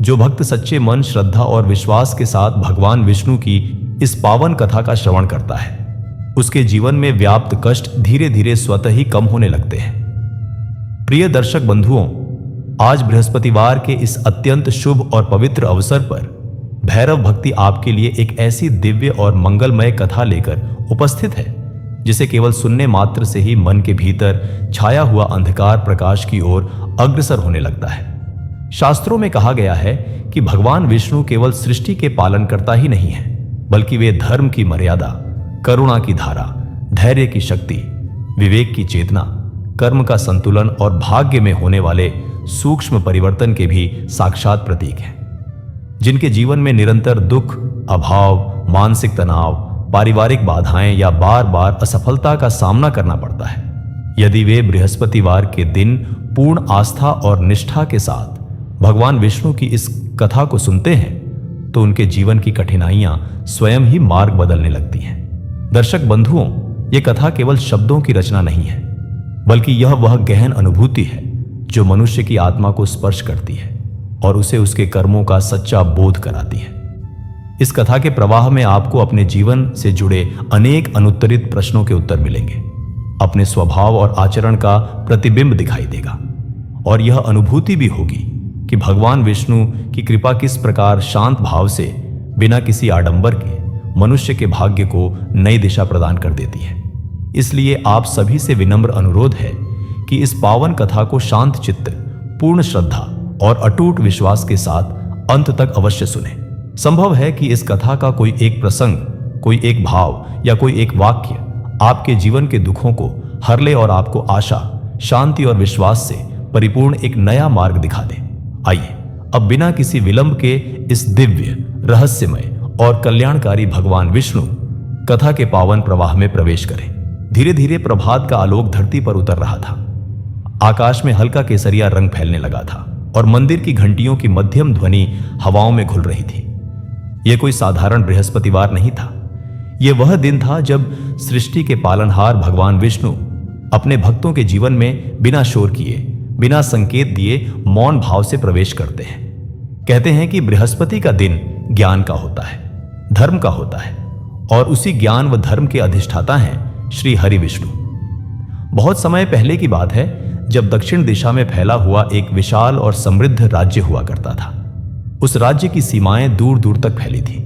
जो भक्त सच्चे मन, श्रद्धा और विश्वास के साथ भगवान विष्णु की इस पावन कथा का श्रवण करता है, उसके जीवन में व्याप्त कष्ट धीरे धीरे स्वतः ही कम होने लगते हैं। प्रिय दर्शक बंधुओं, आज बृहस्पतिवार के इस अत्यंत शुभ और पवित्र अवसर पर भैरव भक्ति आपके लिए एक ऐसी दिव्य और मंगलमय कथा लेकर उपस्थित है जिसे केवल सुनने मात्र से ही मन के भीतर छाया हुआ अंधकार प्रकाश की ओर अग्रसर होने लगता है। शास्त्रों में कहा गया है कि भगवान विष्णु केवल सृष्टि के पालनकर्ता ही नहीं है, बल्कि वे धर्म की मर्यादा, करुणा की धारा, धैर्य की शक्ति, विवेक की चेतना, कर्म का संतुलन और भाग्य में होने वाले सूक्ष्म परिवर्तन के भी साक्षात प्रतीक हैं। जिनके जीवन में निरंतर दुख, अभाव, मानसिक तनाव, पारिवारिक बाधाएं या बार बार असफलता का सामना करना पड़ता है, यदि वे बृहस्पतिवार के दिन पूर्ण आस्था और निष्ठा के साथ भगवान विष्णु की इस कथा को सुनते हैं तो उनके जीवन की कठिनाइयां स्वयं ही मार्ग बदलने लगती हैं। दर्शक बंधुओं, ये कथा केवल शब्दों की रचना नहीं है, बल्कि यह वह गहन अनुभूति है जो मनुष्य की आत्मा को स्पर्श करती है और उसे उसके कर्मों का सच्चा बोध कराती है। इस कथा के प्रवाह में आपको अपने जीवन से जुड़े अनेक अनुत्तरित प्रश्नों के उत्तर मिलेंगे, अपने स्वभाव और आचरण का प्रतिबिंब दिखाई देगा और यह अनुभूति भी होगी कि भगवान विष्णु की कृपा किस प्रकार शांत भाव से, बिना किसी आडंबर के, मनुष्य के भाग्य को नई दिशा प्रदान कर देती है। इसलिए आप सभी से विनम्र अनुरोध है कि इस पावन कथा को शांत चित्त, पूर्ण श्रद्धा और अटूट विश्वास के साथ अंत तक अवश्य सुने। संभव है कि इस कथा का कोई एक प्रसंग, कोई एक भाव या कोई एक वाक्य आपके जीवन के दुखों को हर ले और आपको आशा, शांति और विश्वास से परिपूर्ण एक नया मार्ग दिखा दे। आइए अब बिना किसी विलंब के इस दिव्य, रहस्यमय और कल्याणकारी भगवान विष्णु कथा के पावन प्रवाह में प्रवेश करें। धीरे धीरे प्रभात का आलोक धरती पर उतर रहा था। आकाश में हल्का केसरिया रंग फैलने लगा था और मंदिर की घंटियों की मध्यम ध्वनि हवाओं में घुल रही थी। यह कोई साधारण बृहस्पतिवार नहीं था। यह वह दिन था जब सृष्टि के पालनहार भगवान विष्णु अपने भक्तों के जीवन में बिना शोर किए, बिना संकेत दिए मौन भाव से प्रवेश करते हैं। कहते हैं कि बृहस्पति का दिन ज्ञान का होता है, धर्म का होता है और उसी ज्ञान व धर्म के अधिष्ठाता हैं श्री हरि विष्णु। बहुत समय पहले की बात है जब दक्षिण दिशा में फैला हुआ एक विशाल और समृद्ध राज्य हुआ करता था। उस राज्य की सीमाएं दूर दूर तक फैली थी।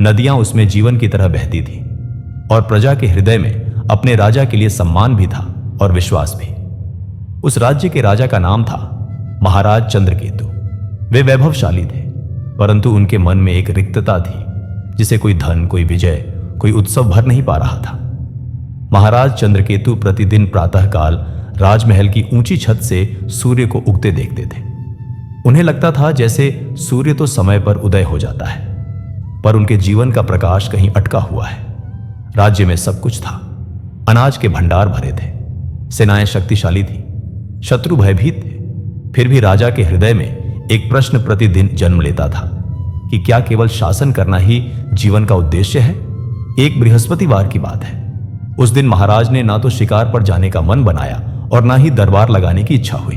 नदियां उसमें जीवन की तरह बहती थी और प्रजा के हृदय में अपने राजा के लिए सम्मान भी था और विश्वास भी। उस राज्य के राजा का नाम था महाराज चंद्रकेतु। वे वैभवशाली थे, परंतु उनके मन में एक रिक्तता थी जिसे कोई धन, कोई विजय, कोई उत्सव भर नहीं पा रहा था। महाराज चंद्रकेतु प्रतिदिन प्रातःकाल राजमहल की ऊंची छत से सूर्य को उगते देखते थे। उन्हें लगता था जैसे सूर्य तो समय पर उदय हो जाता है, पर उनके जीवन का प्रकाश कहीं अटका हुआ है। राज्य में सब कुछ था, अनाज के भंडार भरे थे, सेनाएं शक्तिशाली थी, शत्रु भयभीत थे। फिर भी राजा के हृदय में एक प्रश्न प्रतिदिन जन्म लेता था कि क्या केवल शासन करना ही जीवन का उद्देश्य है। एक बृहस्पतिवार की बात है। उस दिन महाराज ने ना तो शिकार पर जाने का मन बनाया और ना ही दरबार लगाने की इच्छा हुई।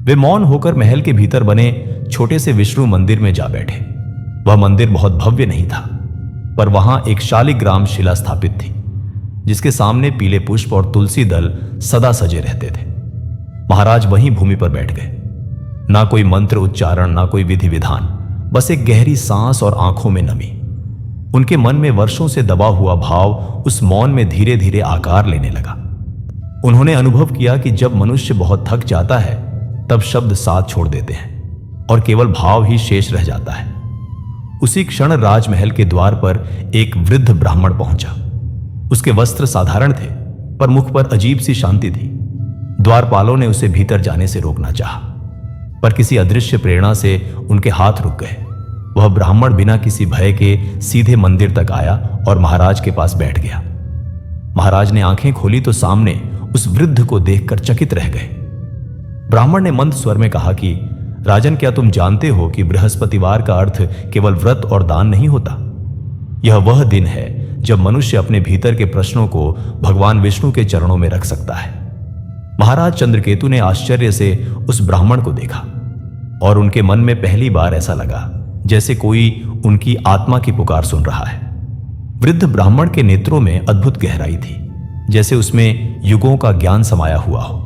वे मौन होकर महल के भीतर बने छोटे से विष्णु मंदिर में जा बैठे। वह मंदिर बहुत भव्य नहीं था, पर वहां एक शालिग्राम शिला स्थापित थी जिसके सामने पीले पुष्प और तुलसी दल सदा सजे रहते थे। महाराज वहीं भूमि पर बैठ गए। ना कोई मंत्र उच्चारण, ना कोई विधि विधान, बस एक गहरी सांस और आंखों में नमी। उनके मन में वर्षों से दबा हुआ भाव उस मौन में धीरे धीरे आकार लेने लगा। उन्होंने अनुभव किया कि जब मनुष्य बहुत थक जाता है तब शब्द साथ छोड़ देते हैं और केवल भाव ही शेष रह जाता है। उसी क्षण राजमहल के द्वार पर एक वृद्ध ब्राह्मण पहुंचा। उसके वस्त्र साधारण थे, पर मुख पर अजीब सी शांति थी। द्वारपालों ने उसे भीतर जाने से रोकना चाहा, पर किसी अदृश्य प्रेरणा से उनके हाथ रुक गए। वह ब्राह्मण बिना किसी भय के सीधे मंदिर तक आया और महाराज के पास बैठ गया। महाराज ने आंखें खोली तो सामने उस वृद्ध को देखकर चकित रह गए। ब्राह्मण ने मंद स्वर में कहा कि राजन, क्या तुम जानते हो कि बृहस्पतिवार का अर्थ केवल व्रत और दान नहीं होता। यह वह दिन है जब मनुष्य अपने भीतर के प्रश्नों को भगवान विष्णु के चरणों में रख सकता है। महाराज चंद्रकेतु ने आश्चर्य से उस ब्राह्मण को देखा और उनके मन में पहली बार ऐसा लगा जैसे कोई उनकी आत्मा की पुकार सुन रहा है। वृद्ध ब्राह्मण के नेत्रों में अद्भुत गहराई थी, जैसे उसमें युगों का ज्ञान समाया हुआ हो।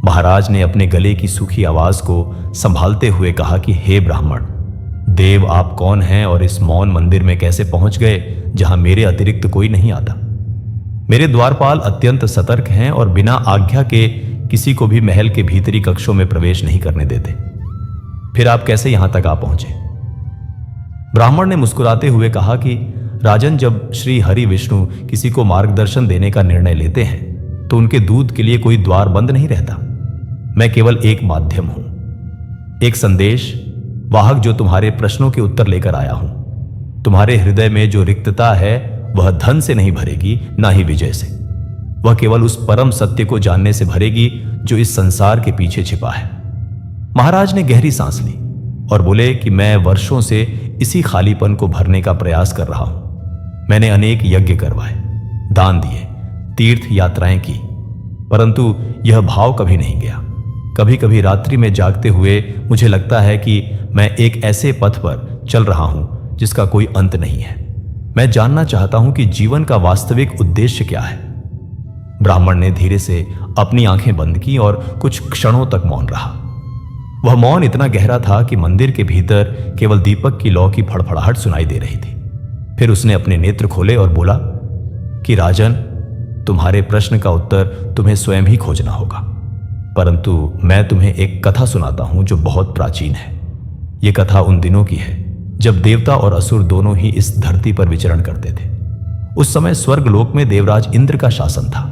महाराज ने अपने गले की सूखी आवाज को संभालते हुए कहा कि हे ब्राह्मण देव, आप कौन हैं और इस मौन मंदिर में कैसे पहुंच गए जहां मेरे अतिरिक्त कोई नहीं आता? मेरे द्वारपाल अत्यंत सतर्क हैं और बिना आज्ञा के किसी को भी महल के भीतरी कक्षों में प्रवेश नहीं करने देते। फिर आप कैसे यहां तक आ पहुंचे? ब्राह्मण ने मुस्कुराते हुए कहा कि राजन, जब श्री हरि विष्णु किसी को मार्गदर्शन देने का निर्णय लेते हैं तो उनके दूत के लिए कोई द्वार बंद नहीं रहता। मैं केवल एक माध्यम हूं, एक संदेश वाहक जो तुम्हारे प्रश्नों के उत्तर लेकर आया हूं। तुम्हारे हृदय में जो रिक्तता है वह धन से नहीं भरेगी, ना ही विजय से। वह केवल उस परम सत्य को जानने से भरेगी जो इस संसार के पीछे छिपा है। महाराज ने गहरी सांस ली और बोले कि मैं वर्षों से इसी खालीपन को भरने का प्रयास कर रहा हूं। मैंने अनेक यज्ञ करवाए, दान दिए, तीर्थ यात्राएं की, परंतु यह भाव कभी नहीं गया। कभी कभी रात्रि में जागते हुए मुझे लगता है कि मैं एक ऐसे पथ पर चल रहा हूं जिसका कोई अंत नहीं है। मैं जानना चाहता हूं कि जीवन का वास्तविक उद्देश्य क्या है। ब्राह्मण ने धीरे से अपनी आंखें बंद की और कुछ क्षणों तक मौन रहा। वह मौन इतना गहरा था कि मंदिर के भीतर केवल दीपक की लौ की फड़फड़ाहट सुनाई दे रही थी। फिर उसने अपने नेत्र खोले और बोला कि राजन, तुम्हारे प्रश्न का उत्तर तुम्हें स्वयं ही खोजना होगा, परंतु मैं तुम्हें एक कथा सुनाता हूं जो बहुत प्राचीन है। यह कथा उन दिनों की है जब देवता और असुर दोनों ही इस धरती पर विचरण करते थे। उस समय स्वर्गलोक में देवराज इंद्र का शासन था।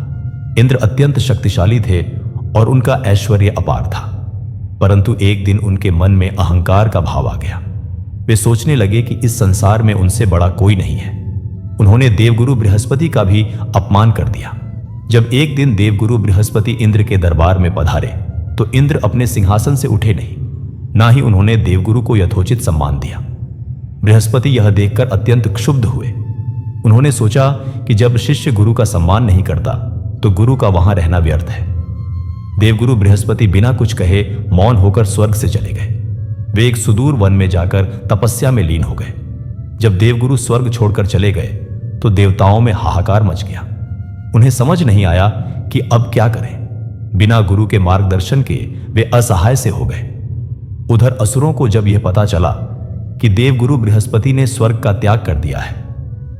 इंद्र अत्यंत शक्तिशाली थे और उनका ऐश्वर्य अपार था, परंतु एक दिन उनके मन में अहंकार का भाव आ गया। वे सोचने लगे कि इस संसार में उनसे बड़ा कोई नहीं है। उन्होंने देवगुरु बृहस्पति का भी अपमान कर दिया। जब एक दिन देवगुरु बृहस्पति इंद्र के दरबार में पधारे तो इंद्र अपने सिंहासन से उठे नहीं, ना ही उन्होंने देवगुरु को यथोचित सम्मान दिया। बृहस्पति यह देखकर अत्यंत क्षुब्ध हुए। उन्होंने सोचा कि जब शिष्य गुरु का सम्मान नहीं करता तो गुरु का वहां रहना व्यर्थ है। देवगुरु बृहस्पति बिना कुछ कहे मौन होकर स्वर्ग से चले गए। वे एक सुदूर वन में जाकर तपस्या में लीन हो गए। जब देवगुरु स्वर्ग छोड़कर चले गए तो देवताओं में हाहाकार मच गया। उन्हें समझ नहीं आया कि अब क्या करें। बिना गुरु के मार्गदर्शन के वे असहाय से हो गए। उधर असुरों को जब यह पता चला कि देवगुरु बृहस्पति ने स्वर्ग का त्याग कर दिया है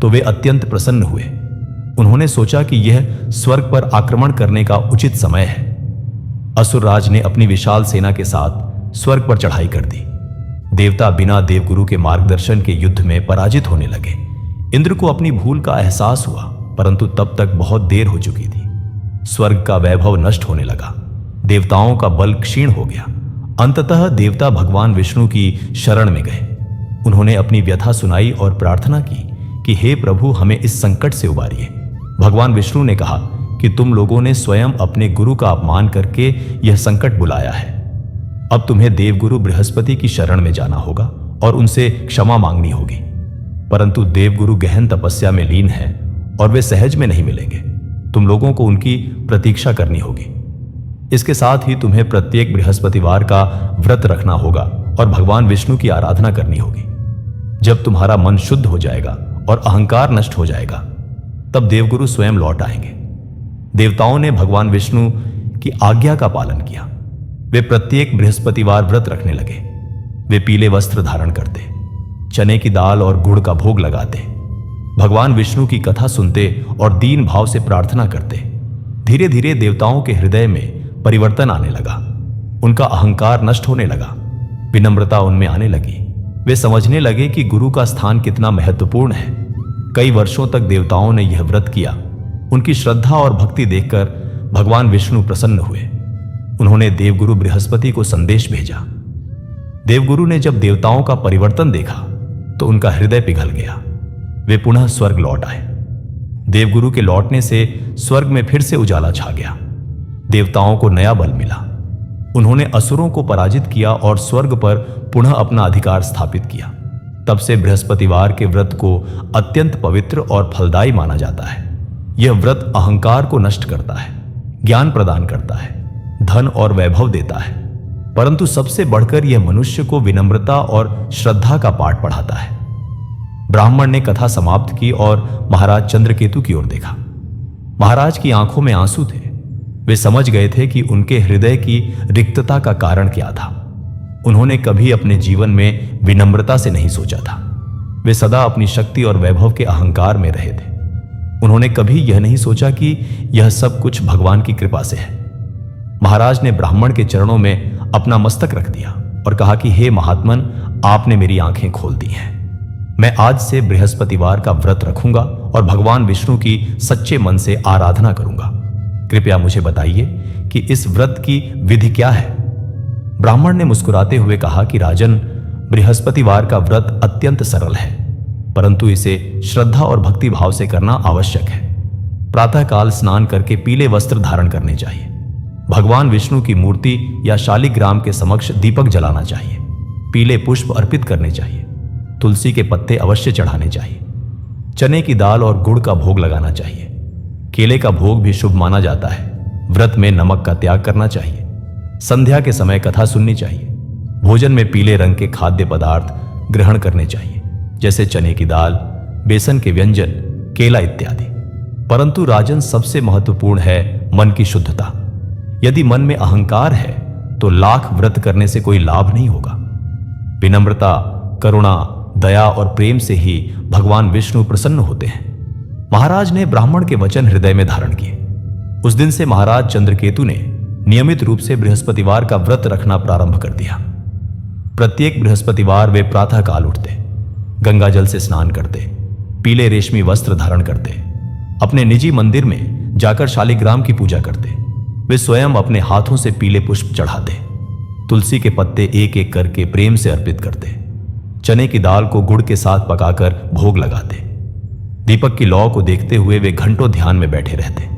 तो वे अत्यंत प्रसन्न हुए। उन्होंने सोचा कि यह स्वर्ग पर आक्रमण करने का उचित समय है। असुरराज ने अपनी विशाल सेना के साथ स्वर्ग पर चढ़ाई कर दी। देवता बिना देवगुरु के मार्गदर्शन के युद्ध में पराजित होने लगे। इंद्र को अपनी भूल का एहसास हुआ, परंतु तब तक बहुत देर हो चुकी थी। स्वर्ग का वैभव नष्ट होने लगा। देवताओं का बल क्षीण हो गया। अंततः देवता भगवान विष्णु की शरण में गए। उन्होंने अपनी व्यथा सुनाई और प्रार्थना की कि हे प्रभु, हमें इस संकट से उबारिए। भगवान विष्णु ने कहा कि तुम लोगों ने स्वयं अपने गुरु का अपमान करके यह संकट बुलाया है। अब तुम्हें देवगुरु बृहस्पति की शरण में जाना होगा और उनसे क्षमा मांगनी होगी। परंतु देवगुरु गहन तपस्या में लीन है और वे सहज में नहीं मिलेंगे। तुम लोगों को उनकी प्रतीक्षा करनी होगी। इसके साथ ही तुम्हें प्रत्येक बृहस्पतिवार का व्रत रखना होगा और भगवान विष्णु की आराधना करनी होगी। जब तुम्हारा मन शुद्ध हो जाएगा और अहंकार नष्ट हो जाएगा, तब देवगुरु स्वयं लौट आएंगे। देवताओं ने भगवान विष्णु की आज्ञा का पालन किया। वे प्रत्येक बृहस्पतिवार व्रत रखने लगे। वे पीले वस्त्र धारण करते, चने की दाल और गुड़ का भोग लगाते, भगवान विष्णु की कथा सुनते और दीन भाव से प्रार्थना करते। धीरे धीरे देवताओं के हृदय में परिवर्तन आने लगा। उनका अहंकार नष्ट होने लगा। विनम्रता उनमें आने लगी। वे समझने लगे कि गुरु का स्थान कितना महत्वपूर्ण है। कई वर्षों तक देवताओं ने यह व्रत किया। उनकी श्रद्धा और भक्ति देखकर भगवान विष्णु प्रसन्न हुए। उन्होंने देवगुरु बृहस्पति को संदेश भेजा। देवगुरु ने जब देवताओं का परिवर्तन देखा तो उनका हृदय पिघल गया। वे पुनः स्वर्ग लौट आए। देवगुरु के लौटने से स्वर्ग में फिर से उजाला छा गया। देवताओं को नया बल मिला। उन्होंने असुरों को पराजित किया और स्वर्ग पर पुनः अपना अधिकार स्थापित किया। तब से बृहस्पतिवार के व्रत को अत्यंत पवित्र और फलदायी माना जाता है। यह व्रत अहंकार को नष्ट करता है, ज्ञान प्रदान करता है, धन और वैभव देता है। परंतु सबसे बढ़कर यह मनुष्य को विनम्रता और श्रद्धा का पाठ पढ़ाता है। ब्राह्मण ने कथा समाप्त की और महाराज चंद्रकेतु की ओर देखा। महाराज की आंखों में आंसू थे। वे समझ गए थे कि उनके हृदय की रिक्तता का कारण क्या था। उन्होंने कभी अपने जीवन में विनम्रता से नहीं सोचा था। वे सदा अपनी शक्ति और वैभव के अहंकार में रहे थे। उन्होंने कभी यह नहीं सोचा कि यह सब कुछ भगवान की कृपा से है। महाराज ने ब्राह्मण के चरणों में अपना मस्तक रख दिया और कहा कि हे महात्मन, आपने मेरी आंखें खोल दी हैं। मैं आज से बृहस्पतिवार का व्रत रखूंगा और भगवान विष्णु की सच्चे मन से आराधना करूंगा। कृपया मुझे बताइए कि इस व्रत की विधि क्या है। ब्राह्मण ने मुस्कुराते हुए कहा कि राजन, बृहस्पतिवार का व्रत अत्यंत सरल है, परंतु इसे श्रद्धा और भक्ति भाव से करना आवश्यक है। प्रातःकाल स्नान करके पीले वस्त्र धारण करने चाहिए। भगवान विष्णु की मूर्ति या शालिग्राम के समक्ष दीपक जलाना चाहिए। पीले पुष्प अर्पित करने चाहिए। तुलसी के पत्ते अवश्य चढ़ाने चाहिए। चने की दाल और गुड़ का भोग लगाना चाहिए। केले का भोग भी शुभ माना जाता है। व्रत में नमक का त्याग करना चाहिए। संध्या के समय कथा सुननी चाहिए। भोजन में पीले रंग के खाद्य पदार्थ ग्रहण करने चाहिए, जैसे चने की दाल, बेसन के व्यंजन, केला इत्यादि। परंतु राजन, सबसे महत्वपूर्ण है मन की शुद्धता। यदि मन में अहंकार है तो लाख व्रत करने से कोई लाभ नहीं होगा। विनम्रता, करुणा, दया और प्रेम से ही भगवान विष्णु प्रसन्न होते हैं। महाराज ने ब्राह्मण के वचन हृदय में धारण किए। उस दिन से महाराज चंद्रकेतु ने नियमित रूप से बृहस्पतिवार का व्रत रखना प्रारंभ कर दिया। प्रत्येक बृहस्पतिवार वे प्रातःकाल उठते, गंगा जल से स्नान करते, पीले रेशमी वस्त्र धारण करते, अपने निजी मंदिर में जाकर शालिग्राम की पूजा करते। वे स्वयं अपने हाथों से पीले पुष्प चढ़ाते, तुलसी के पत्ते एक एक करके प्रेम से अर्पित करते, चने की दाल को गुड़ के साथ पकाकर भोग लगाते। दीपक की लौ को देखते हुए वे घंटों ध्यान में बैठे रहते।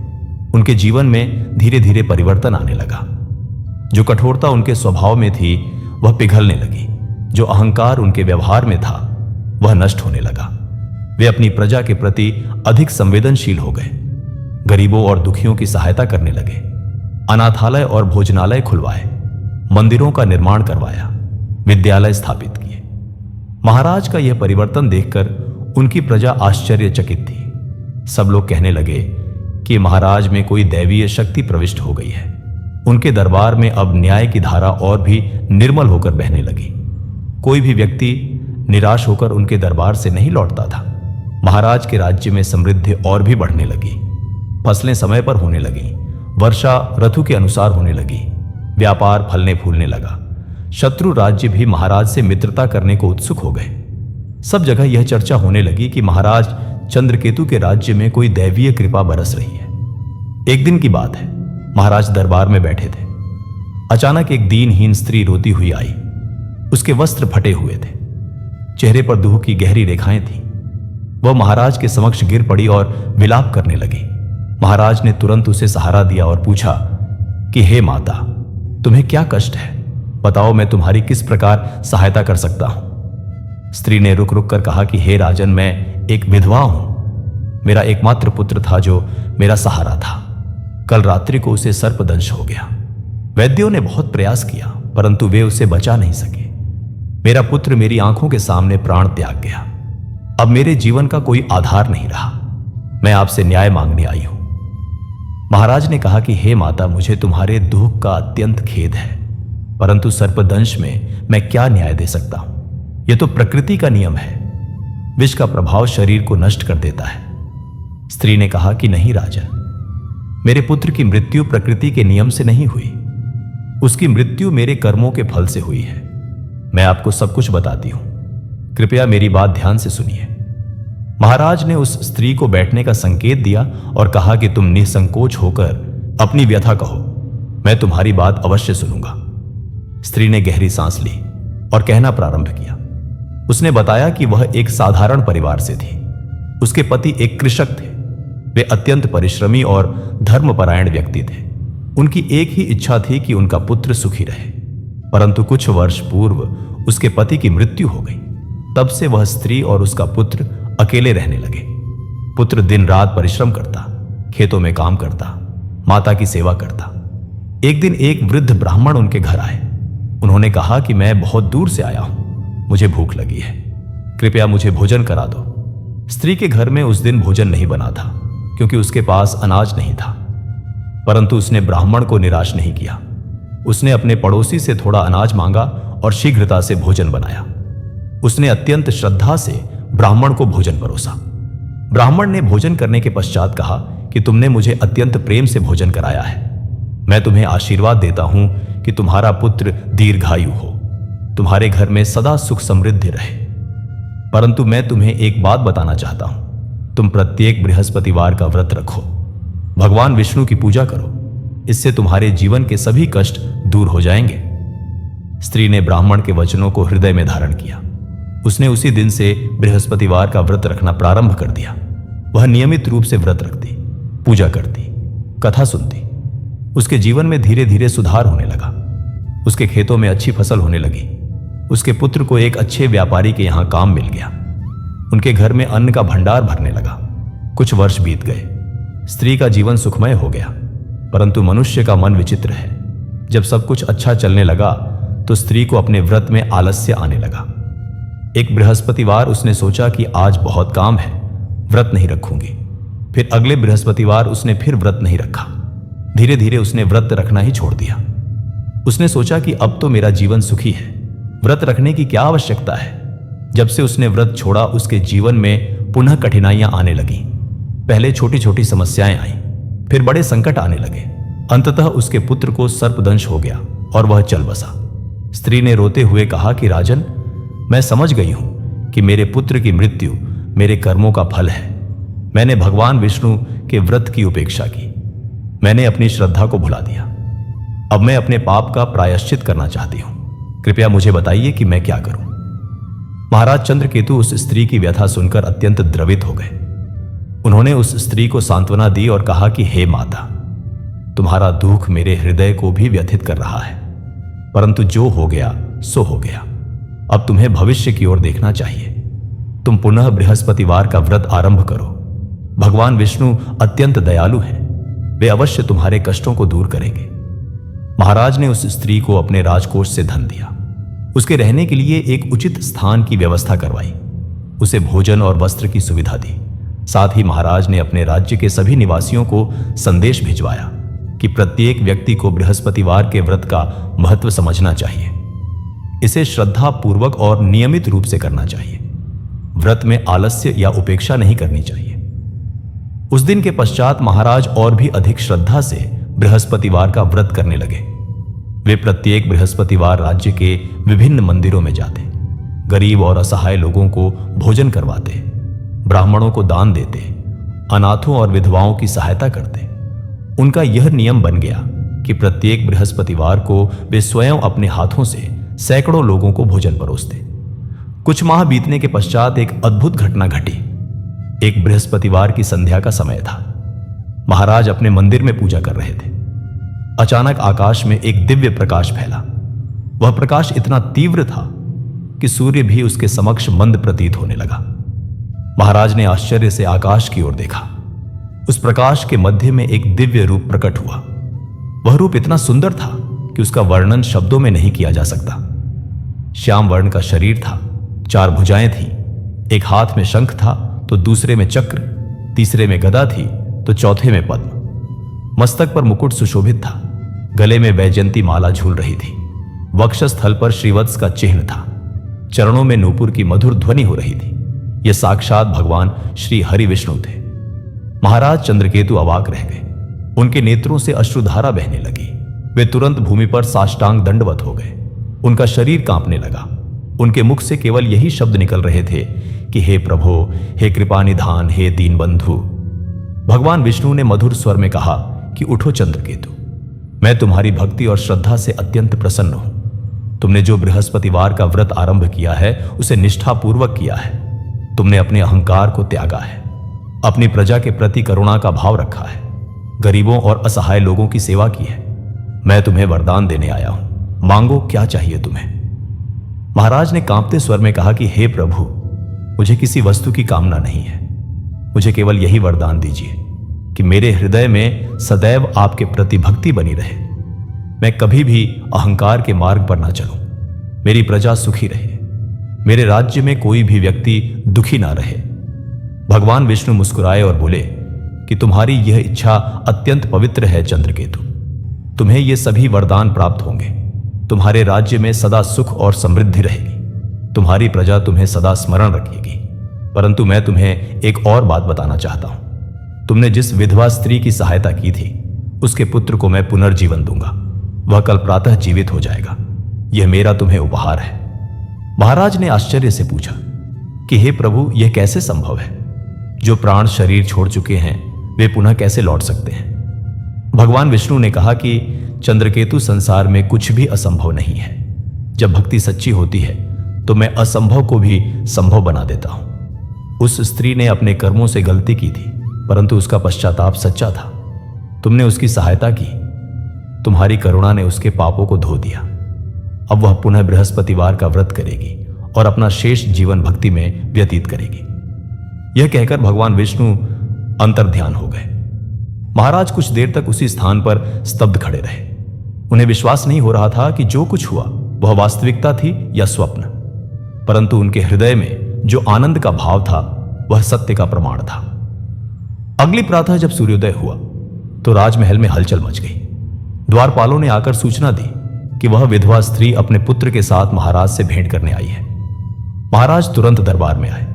उनके जीवन में धीरे धीरे परिवर्तन आने लगा। जो कठोरता उनके स्वभाव में थी वह पिघलने लगी। जो अहंकार उनके व्यवहार में था वह नष्ट होने लगा। वे अपनी प्रजा के प्रति अधिक संवेदनशील हो गए। गरीबों और दुखियों की सहायता करने लगे। अनाथालय और भोजनालय खुलवाए, मंदिरों का निर्माण करवाया, विद्यालय स्थापित किए। महाराज का यह परिवर्तन देखकर उनकी प्रजा आश्चर्यचकित थी। सब लोग कहने लगे कि महाराज में कोई दैवीय शक्ति प्रविष्ट हो गई है। उनके दरबार में अब न्याय की धारा और भी निर्मल होकर बहने लगी। कोई भी व्यक्ति निराश होकर उनके दरबार से नहीं लौटता था। महाराज के राज्य में समृद्धि और भी बढ़ने लगी। फसलें समय पर होने लगी। वर्षा ऋतु के अनुसार होने लगी। व्यापार फलने फूलने लगा। शत्रु राज्य भी महाराज से मित्रता करने को उत्सुक हो गए। सब जगह यह चर्चा होने लगी कि महाराज चंद्रकेतु के राज्य में कोई दैवीय कृपा बरस रही है। एक दिन की बात है, महाराज दरबार में बैठे थे। अचानक एक दीनहीन स्त्री रोती हुई आई। उसके वस्त्र फटे हुए थे। चेहरे पर दुख की गहरी रेखाएं थीं। वह महाराज के समक्ष गिर पड़ी और विलाप करने लगी। महाराज ने तुरंत उसे सहारा दिया और पूछा कि हे माता, तुम्हें क्या कष्ट है? बताओ, मैं तुम्हारी किस प्रकार सहायता कर सकता हूं? स्त्री ने रुक रुक कर कहा कि हे राजन, मैं एक विधवा हूं। मेरा एकमात्र पुत्र था जो मेरा सहारा था। कल रात्रि को उसे सर्पदंश हो गया। वैद्यों ने बहुत प्रयास किया, परंतु वे उसे बचा नहीं सके। मेरा पुत्र मेरी आंखों के सामने प्राण त्याग गया। अब मेरे जीवन का कोई आधार नहीं रहा। मैं आपसे न्याय मांगने आई हूं। महाराज ने कहा कि हे माता, मुझे तुम्हारे दुख का अत्यंत खेद है, परंतु सर्पदंश में मैं क्या न्याय दे सकता हूं? यह तो प्रकृति का नियम है। विष का प्रभाव शरीर को नष्ट कर देता है। स्त्री ने कहा कि नहीं राजन, मेरे पुत्र की मृत्यु प्रकृति के नियम से नहीं हुई। उसकी मृत्यु मेरे कर्मों के फल से हुई है। मैं आपको सब कुछ बताती हूं, कृपया मेरी बात ध्यान से सुनिए। महाराज ने उस स्त्री को बैठने का संकेत दिया और कहा कि तुम निसंकोच होकर अपनी व्यथा कहो, मैं तुम्हारी बात अवश्य सुनूंगा। स्त्री ने गहरी सांस ली और कहना प्रारंभ किया। उसने बताया कि वह एक साधारण परिवार से थी। उसके पति एक कृषक थे। वे अत्यंत परिश्रमी और धर्मपरायण व्यक्ति थे। उनकी एक ही इच्छा थी कि उनका पुत्र सुखी रहे, परंतु कुछ वर्ष पूर्व उसके पति की मृत्यु हो गई। तब से वह स्त्री और उसका पुत्र अकेले रहने लगे। पुत्र दिन रात परिश्रम करता, खेतों में काम करता, माता की सेवा करता। एक दिन एक वृद्ध ब्राह्मण उनके घर आए। उन्होंने कहा कि मैं बहुत दूर से आया हूं, मुझे भूख लगी है, कृपया मुझे भोजन करा दो। स्त्री के घर में उस दिन भोजन नहीं बना था क्योंकि उसके पास अनाज नहीं था, परंतु उसने ब्राह्मण को निराश नहीं किया। उसने अपने पड़ोसी से थोड़ा अनाज मांगा और शीघ्रता से भोजन बनाया। उसने अत्यंत श्रद्धा से ब्राह्मण को भोजन परोसा। ब्राह्मण ने भोजन करने के पश्चात कहा कि तुमने मुझे अत्यंत प्रेम से भोजन कराया है। मैं तुम्हें आशीर्वाद देता हूं कि तुम्हारा पुत्र दीर्घायु हो, तुम्हारे घर में सदा सुख समृद्धि रहे। परंतु मैं तुम्हें एक बात बताना चाहता हूं, तुम प्रत्येक बृहस्पतिवार का व्रत रखो, भगवान विष्णु की पूजा करो, इससे तुम्हारे जीवन के सभी कष्ट दूर हो जाएंगे। स्त्री ने ब्राह्मण के वचनों को हृदय में धारण किया। उसने उसी दिन से बृहस्पतिवार का व्रत रखना प्रारंभ कर दिया। वह नियमित रूप से व्रत रखती, पूजा करती, कथा सुनती। उसके जीवन में धीरे धीरे सुधार होने लगा। उसके खेतों में अच्छी फसल होने लगी। उसके पुत्र को एक अच्छे व्यापारी के यहां काम मिल गया। उनके घर में अन्न का भंडार भरने लगा। कुछ वर्ष बीत गए। स्त्री का जीवन सुखमय हो गया, परंतु मनुष्य का मन विचित्र है। जब सब कुछ अच्छा चलने लगा तो स्त्री को अपने व्रत में आलस्य आने लगा। एक बृहस्पतिवार उसने सोचा कि आज बहुत काम है, व्रत नहीं रखूंगी। फिर अगले बृहस्पतिवार उसने फिर व्रत नहीं रखा। धीरे धीरे उसने व्रत रखना ही छोड़ दिया। उसने सोचा कि अब तो मेरा जीवन सुखी है, व्रत रखने की क्या आवश्यकता है। जब से उसने व्रत छोड़ा उसके जीवन में पुनः कठिनाइयां आने लगीं। पहले छोटी छोटी समस्याएं आईं, फिर बड़े संकट आने लगे। अंततः उसके पुत्र को सर्पदंश हो गया और वह चल बसा। स्त्री ने रोते हुए कहा कि राजन, मैं समझ गई हूं कि मेरे पुत्र की मृत्यु मेरे कर्मों का फल है। मैंने भगवान विष्णु के व्रत की उपेक्षा की। मैंने अपनी श्रद्धा को भुला दिया। अब मैं अपने पाप का प्रायश्चित करना चाहती हूं। कृपया मुझे बताइए कि मैं क्या करूं। महाराज चंद्रकेतु उस स्त्री की व्यथा सुनकर अत्यंत द्रवित हो गए। उन्होंने उस स्त्री को सांत्वना दी और कहा कि हे माता, तुम्हारा दुख मेरे हृदय को भी व्यथित कर रहा है, परंतु जो हो गया सो हो गया। अब तुम्हें भविष्य की ओर देखना चाहिए। तुम पुनः बृहस्पतिवार का व्रत आरंभ करो। भगवान विष्णु अत्यंत दयालु हैं, वे अवश्य तुम्हारे कष्टों को दूर करेंगे। महाराज ने उस स्त्री को अपने राजकोष से धन दिया। उसके रहने के लिए एक उचित स्थान की व्यवस्था करवाई। उसे भोजन और वस्त्र की सुविधा दी। साथ ही महाराज ने अपने राज्य के सभी निवासियों को संदेश भिजवाया कि प्रत्येक व्यक्ति को बृहस्पतिवार के व्रत का महत्व समझना चाहिए। इसे श्रद्धा पूर्वक और नियमित रूप से करना चाहिए। व्रत में आलस्य या उपेक्षा नहीं करनी चाहिए। उस दिन के पश्चात महाराज और भी अधिक श्रद्धा से बृहस्पतिवार का व्रत करने लगे। वे प्रत्येक बृहस्पतिवार राज्य के विभिन्न मंदिरों में जाते, गरीब और असहाय लोगों को भोजन करवाते, ब्राह्मणों को दान देते, अनाथों और विधवाओं की सहायता करते। उनका यह नियम बन गया कि प्रत्येक बृहस्पतिवार को वे स्वयं अपने हाथों से सैकड़ों लोगों को भोजन परोसते। कुछ माह बीतने के पश्चात एक अद्भुत घटना घटी। एक बृहस्पतिवार की संध्या का समय था। महाराज अपने मंदिर में पूजा कर रहे थे। अचानक आकाश में एक दिव्य प्रकाश फैला। वह प्रकाश इतना तीव्र था कि सूर्य भी उसके समक्ष मंद प्रतीत होने लगा। महाराज ने आश्चर्य से आकाश की ओर देखा। उस प्रकाश के मध्य में एक दिव्य रूप प्रकट हुआ। वह रूप इतना सुंदर था कि उसका वर्णन शब्दों में नहीं किया जा सकता। श्याम वर्ण का शरीर था, 4 भुजाएं थीं, एक हाथ में शंख था तो दूसरे में चक्र, तीसरे में गदा थी तो चौथे में पद्म। मस्तक पर मुकुट सुशोभित था, गले में वैजयंती माला झूल रही थी, वक्षस्थल पर श्रीवत्स का चिन्ह था, चरणों में नूपुर की मधुर ध्वनि हो रही थी। यह साक्षात भगवान श्री हरि विष्णु थे। महाराज चंद्रकेतु अवाक रह गए। उनके नेत्रों से अश्रुधारा बहने लगी। वे तुरंत भूमि पर साष्टांग दंडवत हो गए। उनका शरीर कांपने लगा। उनके मुख से केवल यही शब्द निकल रहे थे कि हे प्रभो, हे कृपानिधान, हे दीनबंधु। भगवान विष्णु ने मधुर स्वर में कहा कि उठो चंद्रकेतु, मैं तुम्हारी भक्ति और श्रद्धा से अत्यंत प्रसन्न हूं। तुमने जो बृहस्पतिवार का व्रत आरंभ किया है उसे निष्ठापूर्वक किया है। तुमने अपने अहंकार को त्यागा है, अपनी प्रजा के प्रति करुणा का भाव रखा है, गरीबों और असहाय लोगों की सेवा की है। मैं तुम्हें वरदान देने आया हूं, मांगो क्या चाहिए तुम्हें। महाराज ने कांपते स्वर में कहा कि हे प्रभु, मुझे किसी वस्तु की कामना नहीं है। मुझे केवल यही वरदान दीजिए कि मेरे हृदय में सदैव आपके प्रति भक्ति बनी रहे। मैं कभी भी अहंकार के मार्ग पर ना चलूं। मेरी प्रजा सुखी रहे, मेरे राज्य में कोई भी व्यक्ति दुखी ना रहे। भगवान विष्णु मुस्कुराए और बोले कि तुम्हारी यह इच्छा अत्यंत पवित्र है चंद्रकेतु। तुम्हें ये सभी वरदान प्राप्त होंगे। तुम्हारे राज्य में सदा सुख और समृद्धि रहेगी। तुम्हारी प्रजा तुम्हें सदा स्मरण रखेगी। परंतु मैं तुम्हें एक और बात बताना चाहता हूं। तुमने जिस विधवा स्त्री की सहायता की थी, उसके पुत्र को मैं पुनर्जीवन दूंगा। वह कल प्रातः जीवित हो जाएगा। यह मेरा तुम्हें उपहार है। महाराज ने आश्चर्य से पूछा कि हे प्रभु, यह कैसे संभव है? जो प्राण शरीर छोड़ चुके हैं वे पुनः कैसे लौट सकते हैं? भगवान विष्णु ने कहा कि चंद्रकेतु, संसार में कुछ भी असंभव नहीं है। जब भक्ति सच्ची होती है तो मैं असंभव को भी संभव बना देता हूं। उस स्त्री ने अपने कर्मों से गलती की थी, परंतु उसका पश्चाताप सच्चा था। तुमने उसकी सहायता की। तुम्हारी करुणा ने उसके पापों को धो दिया। अब वह पुनः बृहस्पतिवार का व्रत करेगी और अपना शेष जीवन भक्ति में व्यतीत करेगी। यह कहकर भगवान विष्णु अंतर्ध्यान हो गए। महाराज कुछ देर तक उसी स्थान पर स्तब्ध खड़े रहे। उन्हें विश्वास नहीं हो रहा था कि जो कुछ हुआ वह वास्तविकता थी या स्वप्न, परंतु उनके हृदय में जो आनंद का भाव था वह सत्य का प्रमाण था। अगली प्रातः जब सूर्योदय हुआ तो राजमहल में हलचल मच गई। द्वारपालों ने आकर सूचना दी कि वह विधवा स्त्री अपने पुत्र के साथ महाराज से भेंट करने आई है। महाराज तुरंत दरबार में आए।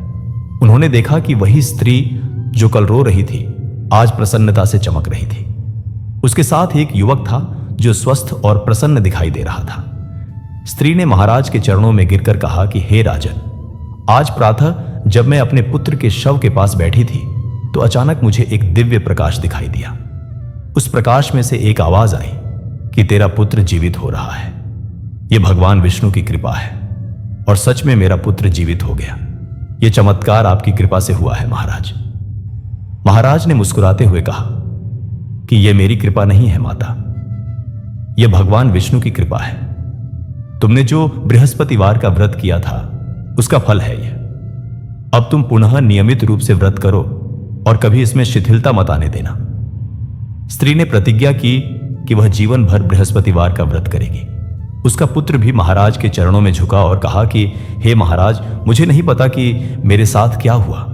उन्होंने देखा कि वही स्त्री जो कल रो रही थी आज प्रसन्नता से चमक रही थी। उसके साथ एक युवक था जो स्वस्थ और प्रसन्न दिखाई दे रहा था। स्त्री ने महाराज के चरणों में गिरकर कहा कि हे राजन, आज प्रातः जब मैं अपने पुत्र के शव के पास बैठी थी तो अचानक मुझे एक दिव्य प्रकाश दिखाई दिया। उस प्रकाश में से एक आवाज आई कि तेरा पुत्र जीवित हो रहा है। यह भगवान विष्णु की कृपा है और सच में मेरा पुत्र जीवित हो गया। यह चमत्कार आपकी कृपा से हुआ है महाराज। महाराज ने मुस्कुराते हुए कहा कि यह मेरी कृपा नहीं है माता, यह भगवान विष्णु की कृपा है। तुमने जो बृहस्पतिवार का व्रत किया था उसका फल है यह। अब तुम पुनः नियमित रूप से व्रत करो और कभी इसमें शिथिलता मत आने देना। स्त्री ने प्रतिज्ञा की कि वह जीवन भर बृहस्पतिवार का व्रत करेगी। उसका पुत्र भी महाराज के चरणों में झुका और कहा कि हे महाराज, मुझे नहीं पता कि मेरे साथ क्या हुआ।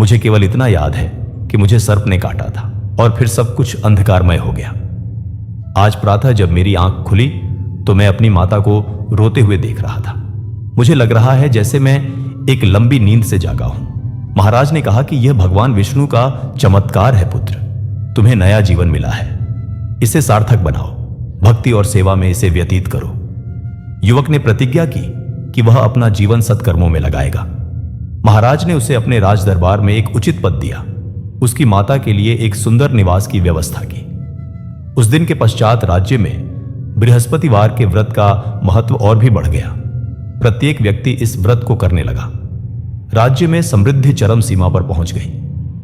मुझे केवल इतना याद है कि मुझे सर्प ने काटा था और फिर सब कुछ अंधकारमय हो गया। आज प्रातः जब मेरी आंख खुली तो मैं अपनी माता को रोते हुए देख रहा था। मुझे लग रहा है जैसे मैं एक लंबी नींद से जागा हूं। महाराज ने कहा कि यह भगवान विष्णु का चमत्कार है पुत्र, तुम्हें नया जीवन मिला है। इसे सार्थक बनाओ, भक्ति और सेवा में इसे व्यतीत करो। युवक ने प्रतिज्ञा की कि वह अपना जीवन सत्कर्मों में लगाएगा। महाराज ने उसे अपने राज दरबार में एक उचित पद दिया। उसकी माता के लिए एक सुंदर निवास की व्यवस्था की। उस दिन के पश्चात राज्य में बृहस्पतिवार के व्रत का महत्व और भी बढ़ गया। प्रत्येक व्यक्ति इस व्रत को करने लगा। राज्य में समृद्धि चरम सीमा पर पहुंच गई।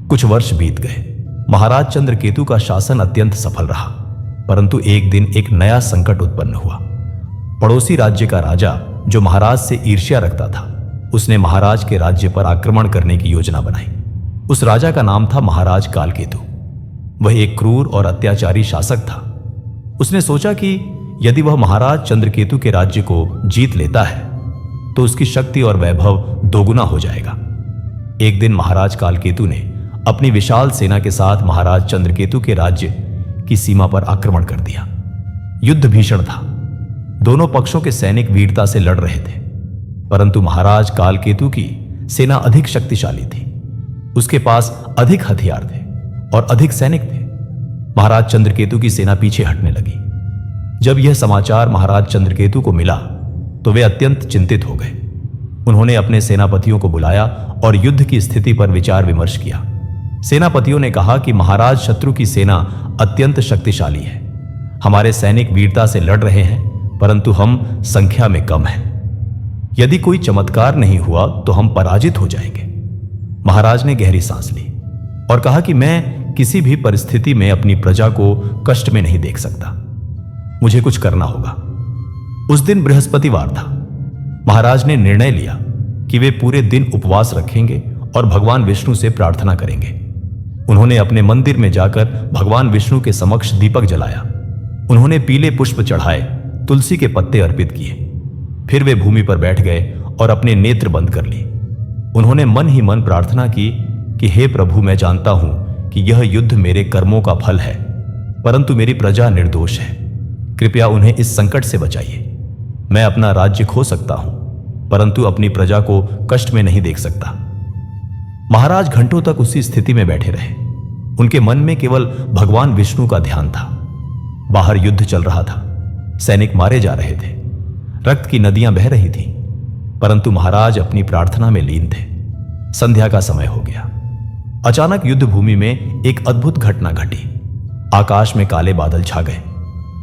कुछ वर्ष बीत गए। महाराज चंद्रकेतु का शासन अत्यंत सफल रहा, परंतु एक दिन एक नया संकट उत्पन्न हुआ। पड़ोसी राज्य का राजा जो महाराज से ईर्ष्या रखता था, उसने महाराज के राज्य पर आक्रमण करने की योजना बनाई। उस राजा का नाम था महाराज कालकेतु। वह एक क्रूर और अत्याचारी शासक था। उसने सोचा कि यदि वह महाराज चंद्रकेतु के राज्य को जीत लेता है तो उसकी शक्ति और वैभव दोगुना हो जाएगा। एक दिन महाराज कालकेतु ने अपनी विशाल सेना के साथ महाराज चंद्रकेतु के राज्य की सीमा पर आक्रमण कर दिया। युद्ध भीषण था। दोनों पक्षों के सैनिक वीरता से लड़ रहे थे, परंतु महाराज कालकेतु की सेना अधिक शक्तिशाली थी। उसके पास अधिक हथियार थे और अधिक सैनिक थे। महाराज चंद्रकेतु की सेना पीछे हटने लगी। जब यह समाचार महाराज चंद्रकेतु को मिला तो वे अत्यंत चिंतित हो गए। उन्होंने अपने सेनापतियों को बुलाया और युद्ध की स्थिति पर विचार विमर्श किया। सेनापतियों ने कहा कि महाराज शत्रु की सेना अत्यंत शक्तिशाली है। हमारे सैनिक वीरता से लड़ रहे हैं, परंतु हम संख्या में कम हैं। यदि कोई चमत्कार नहीं हुआ तो हम पराजित हो जाएंगे। महाराज ने गहरी सांस ली और कहा कि मैं किसी भी परिस्थिति में अपनी प्रजा को कष्ट में नहीं देख सकता। मुझे कुछ करना होगा। उस दिन बृहस्पतिवार था। महाराज ने निर्णय लिया कि वे पूरे दिन उपवास रखेंगे और भगवान विष्णु से प्रार्थना करेंगे। उन्होंने अपने मंदिर में जाकर भगवान विष्णु के समक्ष दीपक जलाया। उन्होंने पीले पुष्प चढ़ाए, तुलसी के पत्ते अर्पित किए। फिर वे भूमि पर बैठ गए और अपने नेत्र बंद कर ली। उन्होंने मन ही मन प्रार्थना की कि हे प्रभु, मैं जानता हूं कि यह युद्ध मेरे कर्मों का फल है, परंतु मेरी प्रजा निर्दोष है। कृपया उन्हें इस संकट से बचाइए। मैं अपना राज्य खो सकता हूं, परंतु अपनी प्रजा को कष्ट में नहीं देख सकता। महाराज घंटों तक उसी स्थिति में बैठे रहे। उनके मन में केवल भगवान विष्णु का ध्यान था। बाहर युद्ध चल रहा था, सैनिक मारे जा रहे थे, रक्त की नदियां बह रही थीं, परंतु महाराज अपनी प्रार्थना में लीन थे। संध्या का समय हो गया। अचानक युद्ध भूमि में एक अद्भुत घटना घटी। आकाश में काले बादल छा गए,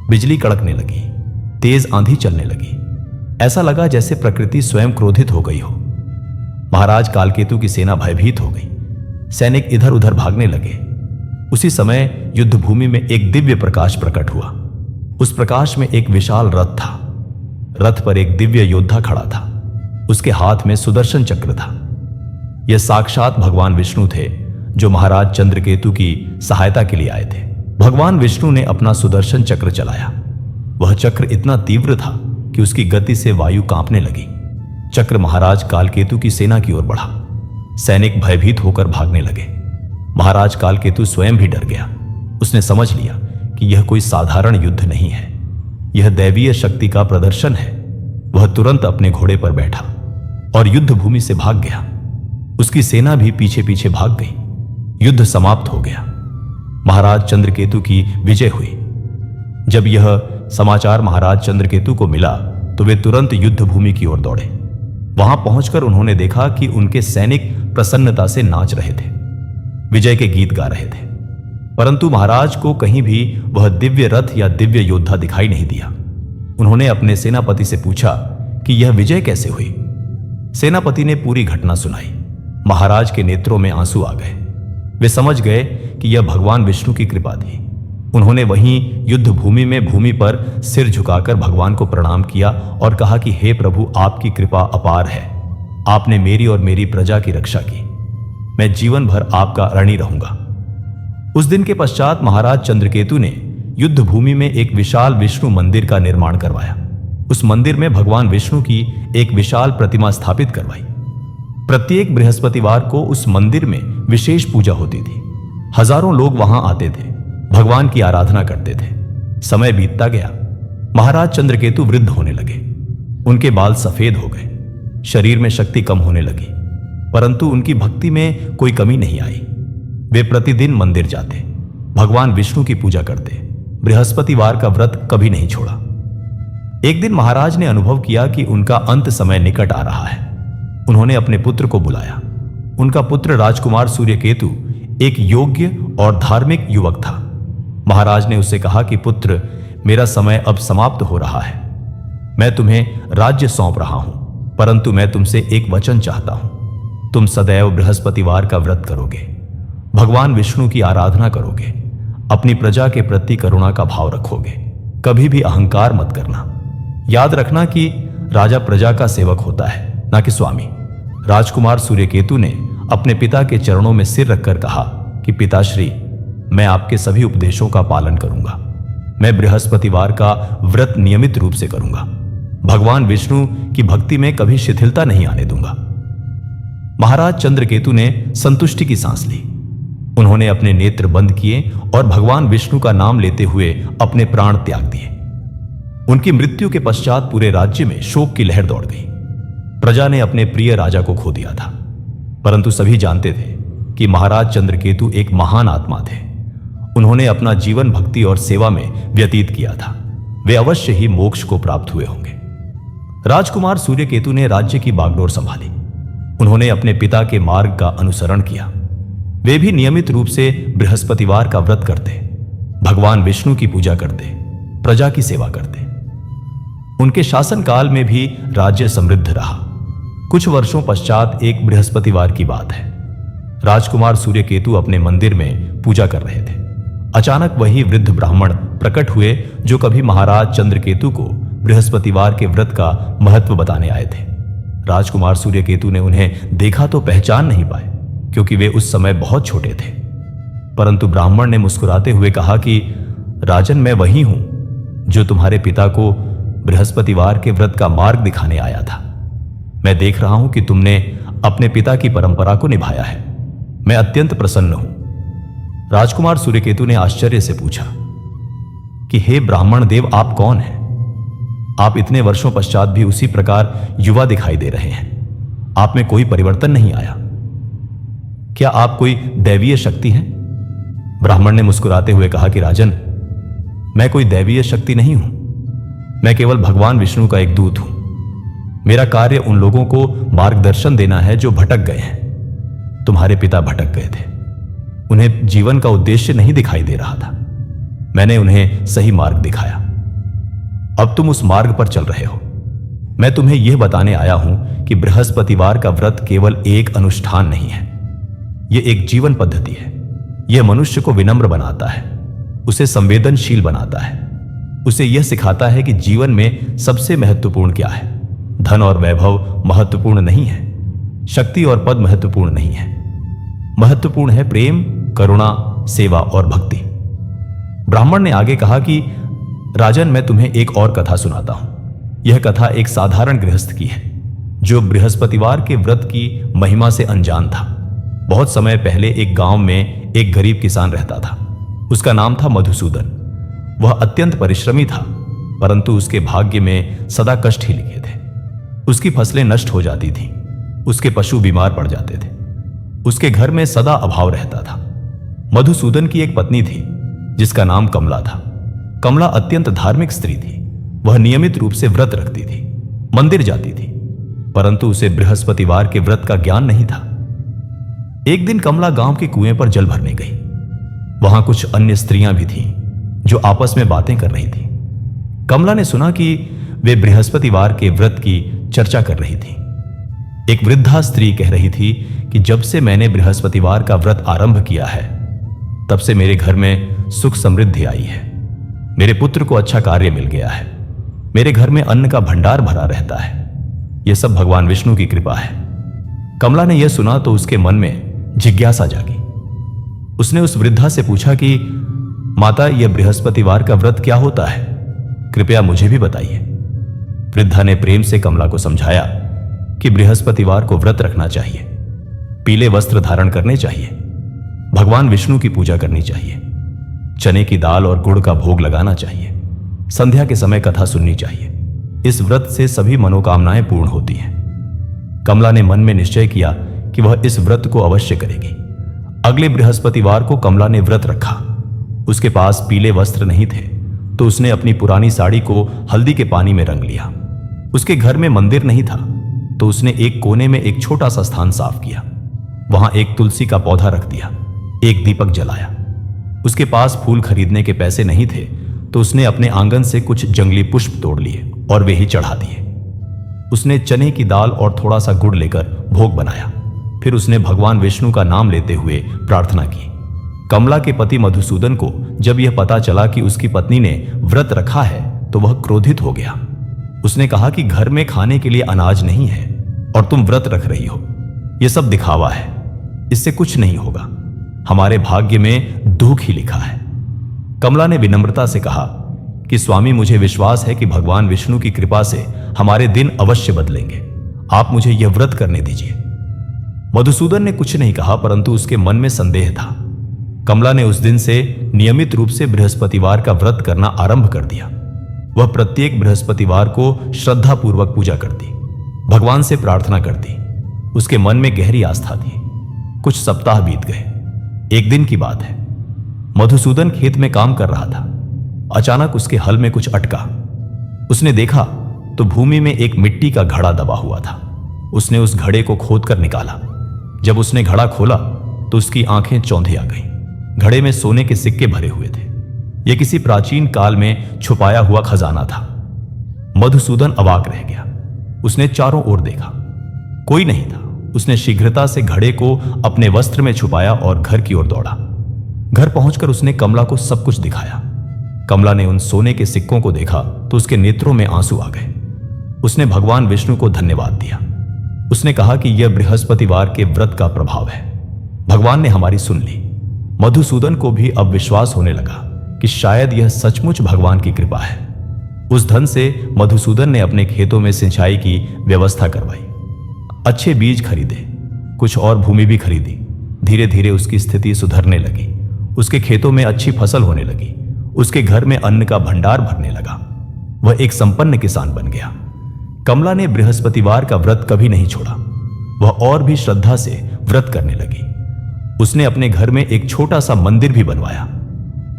बिजली कड़कने लगी, तेज आंधी चलने लगी। ऐसा लगा जैसे प्रकृति स्वयं क्रोधित हो गई हो। महाराज कालकेतु की सेना भयभीत हो गई। सैनिक इधर उधर भागने लगे। उसी समय युद्ध भूमि में एक दिव्य प्रकाश प्रकट हुआ। उस प्रकाश में एक विशाल रथ था। रथ पर एक दिव्य योद्धा खड़ा था। उसके हाथ में सुदर्शन चक्र था। यह साक्षात भगवान विष्णु थे, जो महाराज चंद्रकेतु की सहायता के लिए आए थे। भगवान विष्णु ने अपना सुदर्शन चक्र चलाया। वह चक्र इतना तीव्र था कि उसकी गति से वायु कांपने लगी। चक्र महाराज कालकेतु की सेना की ओर बढ़ा। सैनिक भयभीत होकर भागने लगे। महाराज कालकेतु स्वयं भी डर गया। उसने समझ लिया कि यह कोई साधारण युद्ध नहीं है, यह दैवीय शक्ति का प्रदर्शन है। वह तुरंत अपने घोड़े पर बैठा और युद्ध भूमि से भाग गया। उसकी सेना भी पीछे पीछे भाग गई। युद्ध समाप्त हो गया। महाराज चंद्रकेतु की विजय हुई। जब यह समाचार महाराज चंद्रकेतु को मिला तो वे तुरंत युद्ध भूमि की ओर दौड़े। वहां पहुंचकर उन्होंने देखा कि उनके सैनिक प्रसन्नता से नाच रहे थे, विजय के गीत गा रहे थे, परंतु महाराज को कहीं भी वह दिव्य रथ या दिव्य योद्धा दिखाई नहीं दिया। उन्होंने अपने सेनापति से पूछा कि यह विजय कैसे हुई। सेनापति ने पूरी घटना सुनाई। महाराज के नेत्रों में आंसू आ गए। वे समझ गए कि यह भगवान विष्णु की कृपा थी। उन्होंने वहीं युद्ध भूमि में भूमि पर सिर झुकाकर भगवान को प्रणाम किया और कहा कि हे प्रभु, आपकी कृपा अपार है। आपने मेरी और मेरी प्रजा की रक्षा की। मैं जीवन भर आपका ऋणी रहूंगा। उस दिन के पश्चात महाराज चंद्रकेतु ने युद्ध भूमि में एक विशाल विष्णु मंदिर का निर्माण करवाया। उस मंदिर में भगवान विष्णु की एक विशाल प्रतिमा स्थापित करवाई। प्रत्येक बृहस्पतिवार को उस मंदिर में विशेष पूजा होती थी। हजारों लोग वहां आते थे, भगवान की आराधना करते थे। समय बीतता गया। महाराज चंद्रकेतु वृद्ध होने लगे। उनके बाल सफेद हो गए, शरीर में शक्ति कम होने लगी, परंतु उनकी भक्ति में कोई कमी नहीं आई। वे प्रतिदिन मंदिर जाते, भगवान विष्णु की पूजा करते, बृहस्पतिवार का व्रत कभी नहीं छोड़ा। एक दिन महाराज ने अनुभव किया कि उनका अंत समय निकट आ रहा है। उन्होंने अपने पुत्र को बुलाया। उनका पुत्र राजकुमार सूर्यकेतु एक योग्य और धार्मिक युवक था। महाराज ने उससे कहा कि पुत्र, मेरा समय अब समाप्त हो रहा है। मैं तुम्हें राज्य सौंप रहा हूं, परंतु मैं तुमसे एक वचन चाहता हूं। तुम सदैव बृहस्पतिवार का व्रत करोगे, भगवान विष्णु की आराधना करोगे, अपनी प्रजा के प्रति करुणा का भाव रखोगे, कभी भी अहंकार मत करना। याद रखना कि राजा प्रजा का सेवक होता है, ना कि स्वामी। राजकुमार सूर्यकेतु ने अपने पिता के चरणों में सिर रखकर कहा कि पिताश्री, मैं आपके सभी उपदेशों का पालन करूंगा। मैं बृहस्पतिवार का व्रत नियमित रूप से करूंगा। भगवान विष्णु की भक्ति में कभी शिथिलता नहीं आने दूंगा। महाराज चंद्रकेतु ने संतुष्टि की सांस ली। उन्होंने अपने नेत्र बंद किए और भगवान विष्णु का नाम लेते हुए अपने प्राण त्याग दिए। उनकी मृत्यु के पश्चात पूरे राज्य में शोक की लहर दौड़ गई। प्रजा ने अपने प्रिय राजा को खो दिया था, परंतु सभी जानते थे कि महाराज चंद्रकेतु एक महान आत्मा थे। उन्होंने अपना जीवन भक्ति और सेवा में व्यतीत किया था। वे अवश्य ही मोक्ष को प्राप्त हुए होंगे। राजकुमार सूर्यकेतु ने राज्य की बागडोर संभाली। उन्होंने अपने पिता के मार्ग का अनुसरण किया। वे भी नियमित रूप से बृहस्पतिवार का व्रत करते, भगवान विष्णु की पूजा करते, प्रजा की सेवा करते। उनके शासनकाल में भी राज्य समृद्ध रहा। कुछ वर्षों पश्चात एक बृहस्पतिवार की बात है। राजकुमार सूर्यकेतु अपने मंदिर में पूजा कर रहे थे। अचानक वही वृद्ध ब्राह्मण प्रकट हुए जो कभी महाराज चंद्रकेतु को बृहस्पतिवार के व्रत का महत्व बताने आए थे। राजकुमार सूर्यकेतु ने उन्हें देखा तो पहचान नहीं पाए, क्योंकि वे उस समय बहुत छोटे थे। परंतु ब्राह्मण ने मुस्कुराते हुए कहा कि राजन, मैं वही हूं जो तुम्हारे पिता को बृहस्पतिवार के व्रत का मार्ग दिखाने आया था। मैं देख रहा हूं कि तुमने अपने पिता की परंपरा को निभाया है। मैं अत्यंत प्रसन्न हूं। राजकुमार सूर्यकेतु ने आश्चर्य से पूछा कि हे ब्राह्मण देव, आप कौन हैं? आप इतने वर्षों पश्चात भी उसी प्रकार युवा दिखाई दे रहे हैं। आप में कोई परिवर्तन नहीं आया। क्या आप कोई दैवीय शक्ति हैं? ब्राह्मण ने मुस्कुराते हुए कहा कि राजन, मैं कोई दैवीय शक्ति नहीं हूं। मैं केवल भगवान विष्णु का एक दूत हूं। मेरा कार्य उन लोगों को मार्गदर्शन देना है जो भटक गए हैं। तुम्हारे पिता भटक गए थे। उन्हें जीवन का उद्देश्य नहीं दिखाई दे रहा था। मैंने उन्हें सही मार्ग दिखाया। अब तुम उस मार्ग पर चल रहे हो। मैं तुम्हें यह बताने आया हूं कि बृहस्पतिवार का व्रत केवल एक अनुष्ठान नहीं है। यह एक जीवन पद्धति है। यह मनुष्य को विनम्र बनाता है, उसे संवेदनशील बनाता है, उसे यह सिखाता है कि जीवन में सबसे महत्वपूर्ण क्या है। धन और वैभव महत्वपूर्ण नहीं है। शक्ति और पद महत्वपूर्ण नहीं है। महत्वपूर्ण है प्रेम, करुणा, सेवा और भक्ति। ब्राह्मण ने आगे कहा कि राजन, मैं तुम्हें एक और कथा सुनाता हूं। यह कथा एक साधारण गृहस्थ की है जो बृहस्पतिवार के व्रत की महिमा से अनजान था। बहुत समय पहले एक गांव में एक गरीब किसान रहता था। उसका नाम था मधुसूदन। वह अत्यंत परिश्रमी था, परंतु उसके भाग्य में सदा कष्ट ही लिखे थे। उसकी फसलें नष्ट हो जाती थीं, उसके पशु बीमार पड़ जाते थे, उसके घर में सदा अभाव रहता था। मधुसूदन की एक पत्नी थी जिसका नाम कमला था। कमला अत्यंत धार्मिक स्त्री थी। वह नियमित रूप से व्रत रखती थी, मंदिर जाती थी, परंतु उसे बृहस्पतिवार के व्रत का ज्ञान नहीं था। एक दिन कमला गांव के कुएं पर जल भरने गई। वहां कुछ अन्य स्त्रियां भी थीं जो आपस में बातें कर रही थीं। कमला ने सुना कि वे बृहस्पतिवार के व्रत की चर्चा कर रही थी। एक वृद्धा स्त्री कह रही थी कि जब से मैंने बृहस्पतिवार का व्रत आरंभ किया है, तब से मेरे घर में सुख समृद्धि आई है। मेरे पुत्र को अच्छा कार्य मिल गया है। मेरे घर में अन्न का भंडार भरा रहता है। यह सब भगवान विष्णु की कृपा है। कमला ने यह सुना तो उसके मन में जिज्ञासा जागी। उसने उस वृद्धा से पूछा कि माता, यह बृहस्पतिवार का व्रत क्या होता है? कृपया मुझे भी बताइए। वृद्धा ने प्रेम से कमला को समझाया कि बृहस्पतिवार को व्रत रखना चाहिए, पीले वस्त्र धारण करने चाहिए, भगवान विष्णु की पूजा करनी चाहिए, चने की दाल और गुड़ का भोग लगाना चाहिए, संध्या के समय कथा सुननी चाहिए। इस व्रत से सभी मनोकामनाएं पूर्ण होती हैं। कमला ने मन में निश्चय किया कि वह इस व्रत को अवश्य करेगी। अगले बृहस्पतिवार को कमला ने व्रत रखा। उसके पास पीले वस्त्र नहीं थे, तो उसने अपनी पुरानी साड़ी को हल्दी के पानी में रंग लिया। उसके घर में मंदिर नहीं था, तो उसने एक कोने में एक छोटा सा स्थान साफ किया। वहां एक तुलसी का पौधा रख दिया, एक दीपक जलाया। उसके पास फूल खरीदने के पैसे नहीं थे, तो उसने अपने आंगन से कुछ जंगली पुष्प तोड़ लिए और वे ही चढ़ा दिए। उसने चने की दाल और थोड़ा सा गुड़ लेकर भोग बनाया। फिर उसने भगवान विष्णु का नाम लेते हुए प्रार्थना की। कमला के पति मधुसूदन को जब यह पता चला कि उसकी पत्नी ने व्रत रखा है, तो वह क्रोधित हो गया। उसने कहा कि घर में खाने के लिए अनाज नहीं है और तुम व्रत रख रही हो। यह सब दिखावा है, इससे कुछ नहीं होगा। हमारे भाग्य में दुख ही लिखा है। कमला ने विनम्रता से कहा कि स्वामी, मुझे विश्वास है कि भगवान विष्णु की कृपा से हमारे दिन अवश्य बदलेंगे। आप मुझे यह व्रत करने दीजिए। मधुसूदन ने कुछ नहीं कहा, परंतु उसके मन में संदेह था। कमला ने उस दिन से नियमित रूप से बृहस्पतिवार का व्रत करना आरंभ कर दिया। वह प्रत्येक बृहस्पतिवार को श्रद्धापूर्वक पूजा करती, भगवान से प्रार्थना करती। उसके मन में गहरी आस्था थी। कुछ सप्ताह बीत गए। एक दिन की बात है, मधुसूदन खेत में काम कर रहा था। अचानक उसके हल में कुछ अटका। उसने देखा तो भूमि में एक मिट्टी का घड़ा दबा हुआ था। उसने उस घड़े को खोदकर निकाला। जब उसने घड़ा खोला तो उसकी आंखें चौंधी आ गईं। घड़े में सोने के सिक्के भरे हुए थे। यह किसी प्राचीन काल में छुपाया हुआ खजाना था। मधुसूदन अवाक रह गया। उसने चारों ओर देखा, कोई नहीं था। उसने शीघ्रता से घड़े को अपने वस्त्र में छुपाया और घर की ओर दौड़ा। घर पहुंचकर उसने कमला को सब कुछ दिखाया। कमला ने उन सोने के सिक्कों को देखा तो उसके नेत्रों में आंसू आ गए। उसने भगवान विष्णु को धन्यवाद दिया। उसने कहा कि यह बृहस्पतिवार के व्रत का प्रभाव है। भगवान ने हमारी सुन ली। मधुसूदन को भी अब विश्वास होने लगा कि शायद यह सचमुच भगवान की कृपा है। उस धन से मधुसूदन ने अपने खेतों में सिंचाई की व्यवस्था करवाई, अच्छे बीज खरीदे, कुछ और भूमि भी खरीदी। धीरे धीरे उसकी स्थिति सुधरने लगी। उसके खेतों में अच्छी फसल होने लगी। उसके घर में अन्न का भंडार भरने लगा। वह एक संपन्न किसान बन गया। कमला ने बृहस्पतिवार का व्रत कभी नहीं छोड़ा। वह और भी श्रद्धा से व्रत करने लगी। उसने अपने घर में एक छोटा सा मंदिर भी बनवाया।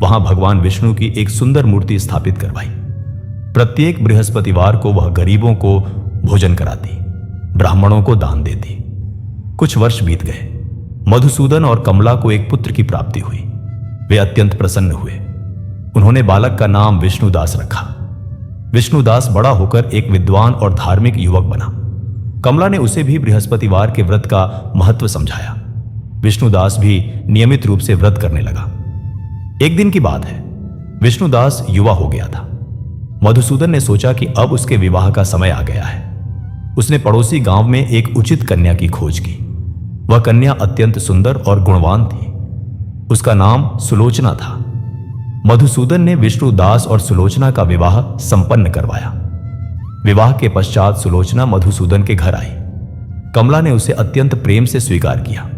वहां भगवान विष्णु की एक सुंदर मूर्ति स्थापित करवाई। प्रत्येक बृहस्पतिवार को वह गरीबों को भोजन कराती, ब्राह्मणों को दान देती। कुछ वर्ष बीत गए। मधुसूदन और कमला को एक पुत्र की प्राप्ति हुई। वे अत्यंत प्रसन्न हुए। उन्होंने बालक का नाम विष्णुदास रखा। विष्णुदास बड़ा होकर एक विद्वान और धार्मिक युवक बना। कमला ने उसे भी बृहस्पतिवार के व्रत का महत्व समझाया। विष्णुदास भी नियमित रूप से व्रत करने लगा। एक दिन की बात है, विष्णुदास युवा हो गया था। मधुसूदन ने सोचा कि अब उसके विवाह का समय आ गया है। उसने पड़ोसी गांव में एक उचित कन्या की खोज की। वह कन्या अत्यंत सुंदर और गुणवान थी। उसका नाम सुलोचना था। मधुसूदन ने विष्णुदास और सुलोचना का विवाह संपन्न करवाया। विवाह के पश्चात सुलोचना मधुसूदन के घर आई। कमला ने उसे अत्यंत प्रेम से स्वीकार किया।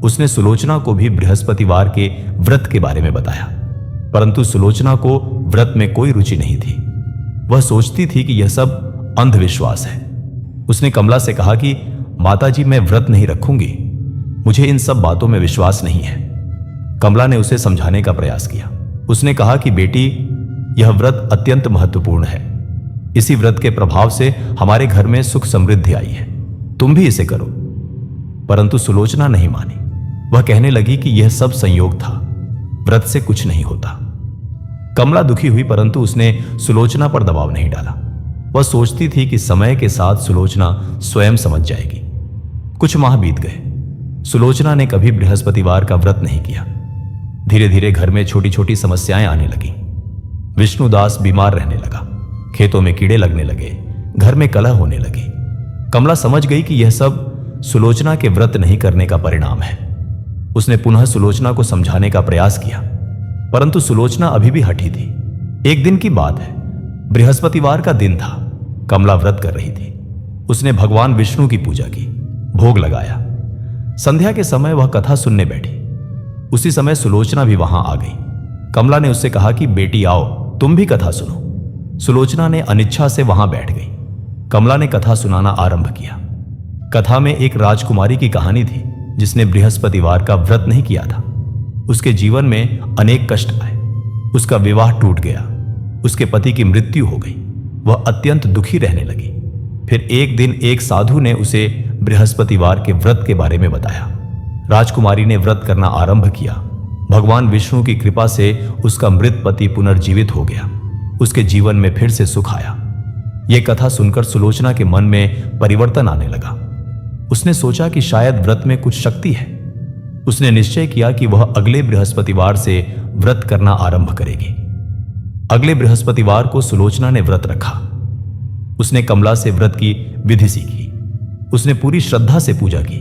उसने सुलोचना को भी बृहस्पतिवार के व्रत के बारे में बताया, परंतु सुलोचना को व्रत में कोई रुचि नहीं थी। वह सोचती थी कि यह सब अंधविश्वास है। उसने कमला से कहा कि माताजी, मैं व्रत नहीं रखूंगी, मुझे इन सब बातों में विश्वास नहीं है। कमला ने उसे समझाने का प्रयास किया। उसने कहा कि बेटी, यह व्रत अत्यंत महत्वपूर्ण है। इसी व्रत के प्रभाव से हमारे घर में सुख समृद्धि आई है। तुम भी इसे करो। परंतु सुलोचना नहीं मानी। वह कहने लगी कि यह सब संयोग था, व्रत से कुछ नहीं होता। कमला दुखी हुई, परंतु उसने सुलोचना पर दबाव नहीं डाला। वह सोचती थी कि समय के साथ सुलोचना स्वयं समझ जाएगी। कुछ माह बीत गए। सुलोचना ने कभी बृहस्पतिवार का व्रत नहीं किया। धीरे धीरे घर में छोटी छोटी समस्याएं आने लगी। विष्णुदास बीमार रहने लगा। खेतों में कीड़े लगने लगे। घर में कलह होने लगी। कमला समझ गई कि यह सब सुलोचना के व्रत नहीं करने का परिणाम है। उसने पुनः सुलोचना को समझाने का प्रयास किया, परंतु सुलोचना अभी भी हठी थी। एक दिन की बात है, बृहस्पतिवार का दिन था। कमला व्रत कर रही थी। उसने भगवान विष्णु की पूजा की, भोग लगाया। संध्या के समय वह कथा सुनने बैठी। उसी समय सुलोचना भी वहां आ गई। कमला ने उससे कहा कि बेटी आओ, तुम भी कथा सुनो। सुलोचना ने अनिच्छा से वहां बैठ गई। कमला ने कथा सुनाना आरंभ किया। कथा में एक राजकुमारी की कहानी थी जिसने बृहस्पतिवार का व्रत नहीं किया था। उसके जीवन में अनेक कष्ट आए। उसका विवाह टूट गया। उसके पति की मृत्यु हो गई। वह अत्यंत दुखी रहने लगी। फिर एक दिन एक साधु ने उसे बृहस्पतिवार के व्रत के बारे में बताया। राजकुमारी ने व्रत करना आरंभ किया। भगवान विष्णु की कृपा से उसका मृत पति पुनर्जीवित हो गया। उसके जीवन में फिर से सुख आया। यह कथा सुनकर सुलोचना के मन में परिवर्तन आने लगा। उसने सोचा कि शायद व्रत में कुछ शक्ति है। उसने निश्चय किया कि वह अगले बृहस्पतिवार से व्रत करना आरंभ करेगी। अगले बृहस्पतिवार को सुलोचना ने व्रत रखा। उसने कमला से व्रत की विधि सीखी। उसने पूरी श्रद्धा से पूजा की।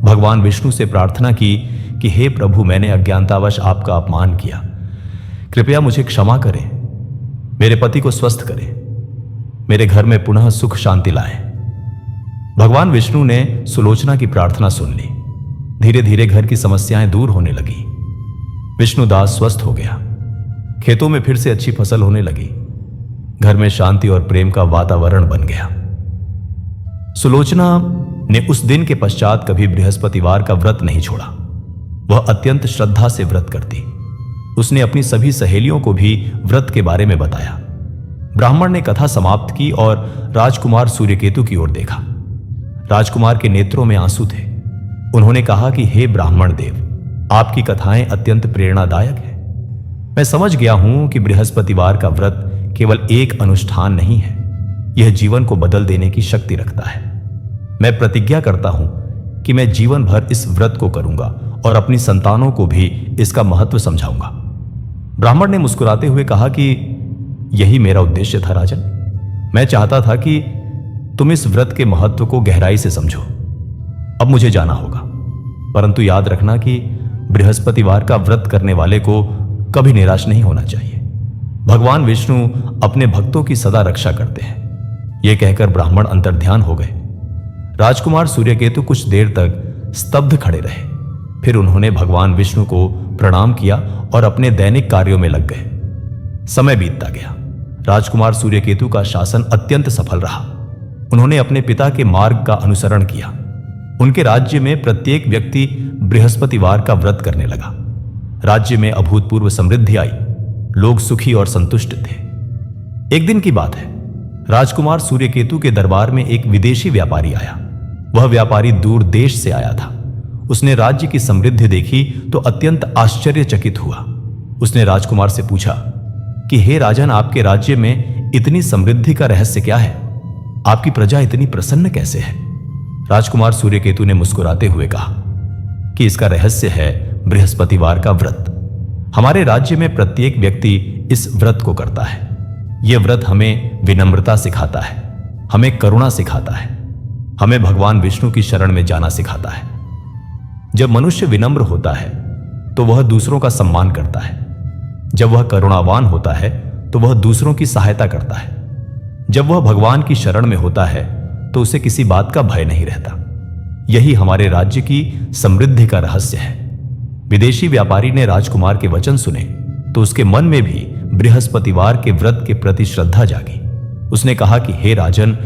भगवान विष्णु से प्रार्थना की कि हे प्रभु, मैंने अज्ञानतावश आपका अपमान किया। कृपया मुझे क्षमा करें। मेरे पति को स्वस्थ करें। मेरे घर में पुनः सुख शांति लाएं। भगवान विष्णु ने सुलोचना की प्रार्थना सुन ली। धीरे धीरे घर की समस्याएं दूर होने लगी। विष्णुदास स्वस्थ हो गया। खेतों में फिर से अच्छी फसल होने लगी। घर में शांति और प्रेम का वातावरण बन गया। सुलोचना ने उस दिन के पश्चात कभी बृहस्पतिवार का व्रत नहीं छोड़ा। वह अत्यंत श्रद्धा से व्रत करती। उसने अपनी सभी सहेलियों को भी व्रत के बारे में बताया। ब्राह्मण ने कथा समाप्त की और राजकुमार सूर्यकेतु की ओर देखा। राजकुमार के नेत्रों में आंसू थे। उन्होंने कहा कि हे ब्राह्मण देव, आपकी कथाएं अत्यंत प्रेरणादायक है। मैं समझ गया हूं कि बृहस्पतिवार का व्रत केवल एक अनुष्ठान नहीं है, यह जीवन को बदल देने की शक्ति रखता है। मैं प्रतिज्ञा करता हूं कि मैं जीवन भर इस व्रत को करूंगा और अपनी संतानों को भी इसका महत्व समझाऊंगा। ब्राह्मण ने मुस्कुराते हुए कहा कि यही मेरा उद्देश्य था राजन। मैं चाहता था कि तुम इस व्रत के महत्व को गहराई से समझो। अब मुझे जाना होगा, परंतु याद रखना कि बृहस्पतिवार का व्रत करने वाले को कभी निराश नहीं होना चाहिए। भगवान विष्णु अपने भक्तों की सदा रक्षा करते हैं। यह कहकर ब्राह्मण अंतर्ध्यान हो गए। राजकुमार सूर्यकेतु कुछ देर तक स्तब्ध खड़े रहे। फिर उन्होंने भगवान विष्णु को प्रणाम किया और अपने दैनिक कार्यों में लग गए। समय बीतता गया। राजकुमार सूर्यकेतु का शासन अत्यंत सफल रहा। उन्होंने अपने पिता के मार्ग का अनुसरण किया। उनके राज्य में प्रत्येक व्यक्ति बृहस्पतिवार का व्रत करने लगा। राज्य में अभूतपूर्व समृद्धि आई। लोग सुखी और संतुष्ट थे। एक दिन की बात है, राजकुमार सूर्यकेतु के दरबार में एक विदेशी व्यापारी आया। वह व्यापारी दूर देश से आया था। उसने राज्य की समृद्धि देखी तो अत्यंत आश्चर्यचकित हुआ। उसने राजकुमार से पूछा कि हे राजन, आपके राज्य में इतनी समृद्धि का रहस्य क्या है? आपकी प्रजा इतनी प्रसन्न कैसे है? राजकुमार सूर्यकेतु ने मुस्कुराते हुए कहा कि इसका रहस्य है बृहस्पतिवार का व्रत। हमारे राज्य में प्रत्येक व्यक्ति इस व्रत को करता है। यह व्रत हमें विनम्रता सिखाता है, हमें करुणा सिखाता है, हमें भगवान विष्णु की शरण में जाना सिखाता है। जब मनुष्य विनम्र होता है तो वह दूसरों का सम्मान करता है। जब वह करुणावान होता है तो वह दूसरों की सहायता करता है। जब वह भगवान की शरण में होता है तो उसे किसी बात का भय नहीं रहता। यही हमारे राज्य की समृद्धि का रहस्य है। विदेशी व्यापारी ने राजकुमार के वचन सुने तो उसके मन में भी बृहस्पतिवार के व्रत के प्रति श्रद्धा जागी। उसने कहा कि हे राजन,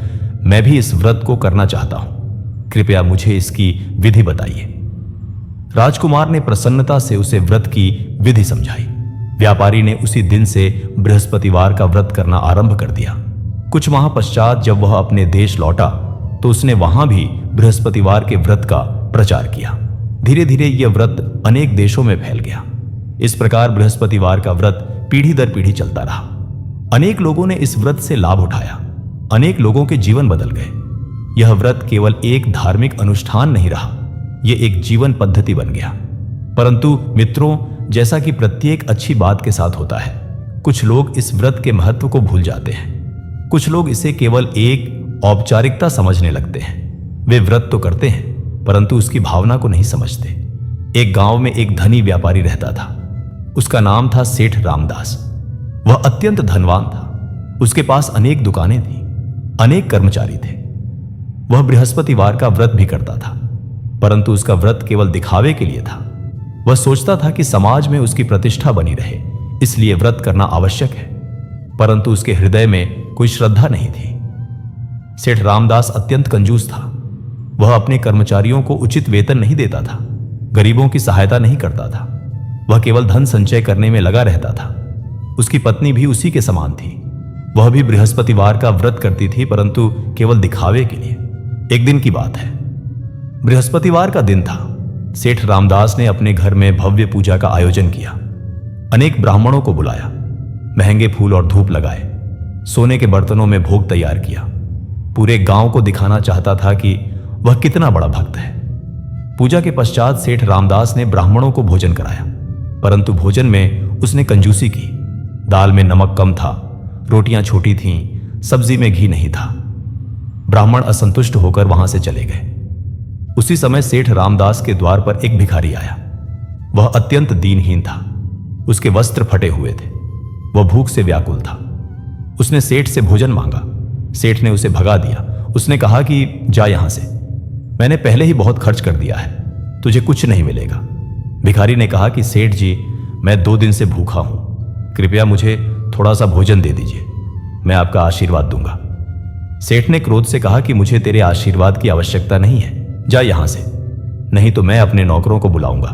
मैं भी इस व्रत को करना चाहता हूं। कृपया मुझे इसकी विधि बताइए। राजकुमार ने प्रसन्नता से उसे व्रत की विधि समझाई। व्यापारी ने उसी दिन से बृहस्पतिवार का व्रत करना आरंभ कर दिया। कुछ माह पश्चात जब वह अपने देश लौटा तो उसने वहां भी बृहस्पतिवार के व्रत का प्रचार किया। धीरे धीरे यह व्रत अनेक देशों में फैल गया। इस प्रकार बृहस्पतिवार का व्रत पीढ़ी दर पीढ़ी चलता रहा। अनेक लोगों ने इस व्रत से लाभ उठाया। अनेक लोगों के जीवन बदल गए। यह व्रत केवल एक धार्मिक अनुष्ठान नहीं रहा, यह एक जीवन पद्धति बन गया। परंतु मित्रों, जैसा कि प्रत्येक अच्छी बात के साथ होता है, कुछ लोग इस व्रत के महत्व को भूल जाते हैं। कुछ लोग इसे केवल एक औपचारिकता समझने लगते हैं। वे व्रत तो करते हैं परंतु उसकी भावना को नहीं समझते। एक गांव में एक धनी व्यापारी रहता था। उसका नाम था सेठ रामदास। वह अत्यंत धनवान था। उसके पास अनेक दुकानें थीं, अनेक कर्मचारी थे। वह बृहस्पतिवार का व्रत भी करता था, परंतु उसका व्रत केवल दिखावे के लिए था। वह सोचता था कि समाज में उसकी प्रतिष्ठा बनी रहे, इसलिए व्रत करना आवश्यक है, परंतु उसके हृदय में कोई श्रद्धा नहीं थी। सेठ रामदास अत्यंत कंजूस था। वह अपने कर्मचारियों को उचित वेतन नहीं देता था, गरीबों की सहायता नहीं करता था। वह केवल धन संचय करने में लगा रहता था। उसकी पत्नी भी उसी के समान थी। वह भी बृहस्पतिवार का व्रत करती थी, परंतु केवल दिखावे के लिए। एक दिन की बात है, बृहस्पतिवार का दिन था। सेठ रामदास ने अपने घर में भव्य पूजा का आयोजन किया। अनेक ब्राह्मणों को बुलाया, महंगे फूल और धूप लगाए, सोने के बर्तनों में भोग तैयार किया। पूरे गांव को दिखाना चाहता था कि वह कितना बड़ा भक्त है। पूजा के पश्चात सेठ रामदास ने ब्राह्मणों को भोजन कराया, परंतु भोजन में उसने कंजूसी की। दाल में नमक कम था, रोटियां छोटी थीं, सब्जी में घी नहीं था। ब्राह्मण असंतुष्ट होकर वहां से चले गए। उसी समय सेठ रामदास के द्वार पर एक भिखारी आया। वह अत्यंत दीनहीन था। उसके वस्त्र फटे हुए थे। वह भूख से व्याकुल था। उसने सेठ से भोजन मांगा। सेठ ने उसे भगा दिया। उसने कहा कि जा यहां से, मैंने पहले ही बहुत खर्च कर दिया है, तुझे कुछ नहीं मिलेगा। भिखारी ने कहा कि सेठ जी, मैं 2 दिन से भूखा हूं, कृपया मुझे थोड़ा सा भोजन दे दीजिए, मैं आपका आशीर्वाद दूंगा। सेठ ने क्रोध से कहा कि मुझे तेरे आशीर्वाद की आवश्यकता नहीं है, जा यहां से, नहीं तो मैं अपने नौकरों को बुलाऊंगा।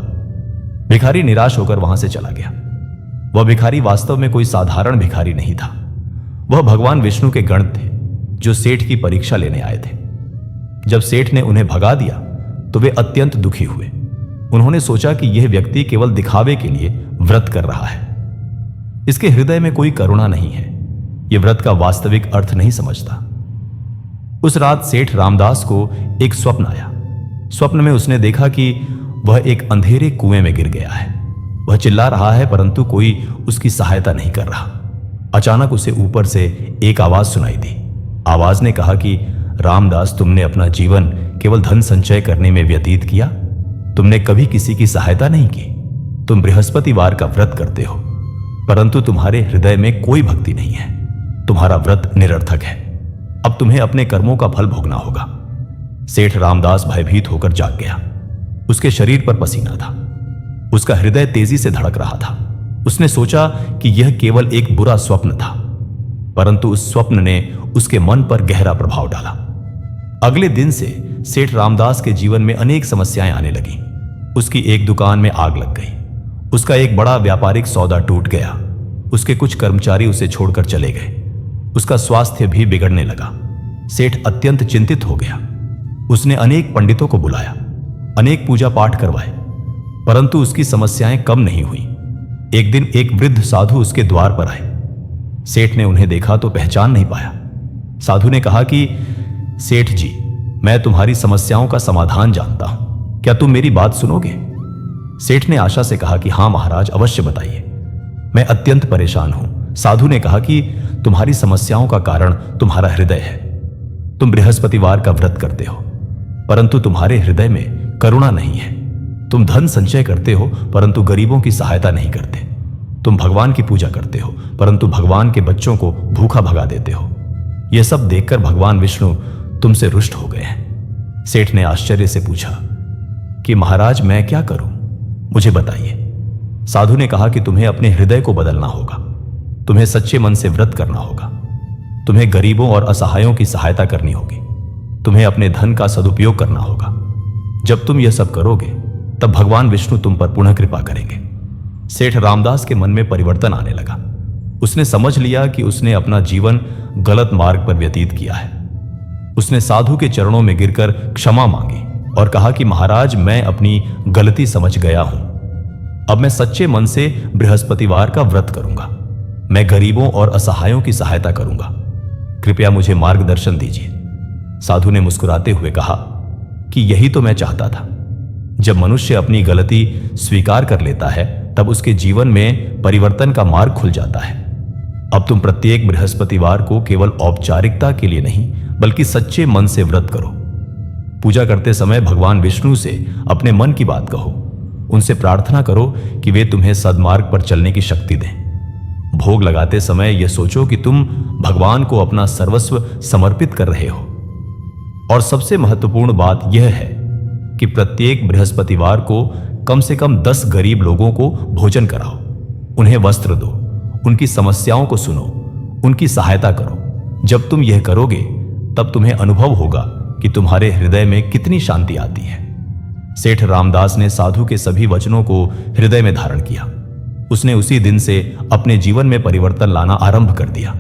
भिखारी निराश होकर वहां से चला गया। वह भिखारी वास्तव में कोई साधारण भिखारी नहीं था। वह भगवान विष्णु के गण थे जो सेठ की परीक्षा लेने आए थे। जब सेठ ने उन्हें भगा दिया तो वे अत्यंत दुखी हुए। उन्होंने सोचा कि यह व्यक्ति केवल दिखावे के लिए व्रत कर रहा है। इसके हृदय में कोई करुणा नहीं है। यह व्रत का वास्तविक अर्थ नहीं समझता। उस रात सेठ रामदास को एक स्वप्न आया। स्वप्न में उसने देखा कि वह एक अंधेरे कुएं में गिर गया है। वह चिल्ला रहा है परंतु कोई उसकी सहायता नहीं कर रहा। अचानक उसे ऊपर से एक आवाज सुनाई दी। आवाज ने कहा कि रामदास, तुमने अपना जीवन केवल धन संचय करने में व्यतीत किया। तुमने कभी किसी की सहायता नहीं की। तुम बृहस्पतिवार का व्रत करते हो, परंतु तुम्हारे हृदय में कोई भक्ति नहीं है। तुम्हारा व्रत निरर्थक है। अब तुम्हें अपने कर्मों का फल भोगना होगा। सेठ रामदास भयभीत होकर जाग गया। उसके शरीर पर पसीना था। उसका हृदय तेजी से धड़क रहा था। उसने सोचा कि यह केवल एक बुरा स्वप्न था, परंतु उस स्वप्न ने उसके मन पर गहरा प्रभाव डाला। अगले दिन से सेठ रामदास के जीवन में अनेक समस्याएं आने लगीं। उसकी एक दुकान में आग लग गई। उसका एक बड़ा व्यापारिक सौदा टूट गया। उसके कुछ कर्मचारी उसे छोड़कर चले गए। उसका स्वास्थ्य भी बिगड़ने लगा। सेठ अत्यंत चिंतित हो गया। उसने अनेक पंडितों को बुलाया, अनेक पूजा पाठ करवाए, परंतु उसकी समस्याएं कम नहीं हुई। एक दिन एक वृद्ध साधु उसके द्वार पर आए। सेठ ने उन्हें देखा तो पहचान नहीं पाया। साधु ने कहा कि सेठ जी, मैं तुम्हारी समस्याओं का समाधान जानता हूं, क्या तुम मेरी बात सुनोगे? सेठ ने आशा से कहा कि हां महाराज, अवश्य बताइए, मैं अत्यंत परेशान हूं। साधु ने कहा कि तुम्हारी समस्याओं का कारण तुम्हारा हृदय है। तुम बृहस्पतिवार का व्रत करते हो, परंतु तुम्हारे हृदय में करुणा नहीं है। तुम धन संचय करते हो, परंतु गरीबों की सहायता नहीं करते। तुम भगवान की पूजा करते हो, परंतु भगवान के बच्चों को भूखा भगा देते हो। यह सब देखकर भगवान विष्णु तुमसे रुष्ट हो गए हैं। सेठ ने आश्चर्य से पूछा कि महाराज, मैं क्या करूं, मुझे बताइए। साधु ने कहा कि तुम्हें अपने हृदय को बदलना होगा। तुम्हें सच्चे मन से व्रत करना होगा। तुम्हें गरीबों और असहायों की सहायता करनी होगी। तुम्हें अपने धन का सदुपयोग करना होगा। जब तुम यह सब करोगे, तब भगवान विष्णु तुम पर पुनः कृपा करेंगे। सेठ रामदास के मन में परिवर्तन आने लगा। उसने समझ लिया कि उसने अपना जीवन गलत मार्ग पर व्यतीत किया है। उसने साधु के चरणों में गिरकर क्षमा मांगी और कहा कि महाराज, मैं अपनी गलती समझ गया हूं। अब मैं सच्चे मन से बृहस्पतिवार का व्रत करूंगा। मैं गरीबों और असहायों की सहायता करूंगा। कृपया मुझे मार्गदर्शन दीजिए। साधु ने मुस्कुराते हुए कहा कि यही तो मैं चाहता था। जब मनुष्य अपनी गलती स्वीकार कर लेता है, तब उसके जीवन में परिवर्तन का मार्ग खुल जाता है। अब तुम प्रत्येक बृहस्पतिवार को केवल औपचारिकता के लिए नहीं, बल्कि सच्चे मन से व्रत करो। पूजा करते समय भगवान विष्णु से अपने मन की बात कहो। उनसे प्रार्थना करो कि वे तुम्हें सद्मार्ग पर चलने की शक्ति दें। भोग लगाते समय यह सोचो कि तुम भगवान को अपना सर्वस्व समर्पित कर रहे हो। और सबसे महत्वपूर्ण बात यह है कि प्रत्येक बृहस्पतिवार को कम से कम 10 गरीब लोगों को भोजन कराओ। उन्हें वस्त्र दो, उनकी समस्याओं को सुनो, उनकी सहायता करो। जब तुम यह करोगे, तब तुम्हें अनुभव होगा कि तुम्हारे हृदय में कितनी शांति आती है। सेठ रामदास ने साधु के सभी वचनों को हृदय में धारण किया। उसने उसी दिन से अपने जीवन में परिवर्तन लाना आरंभ कर दिया।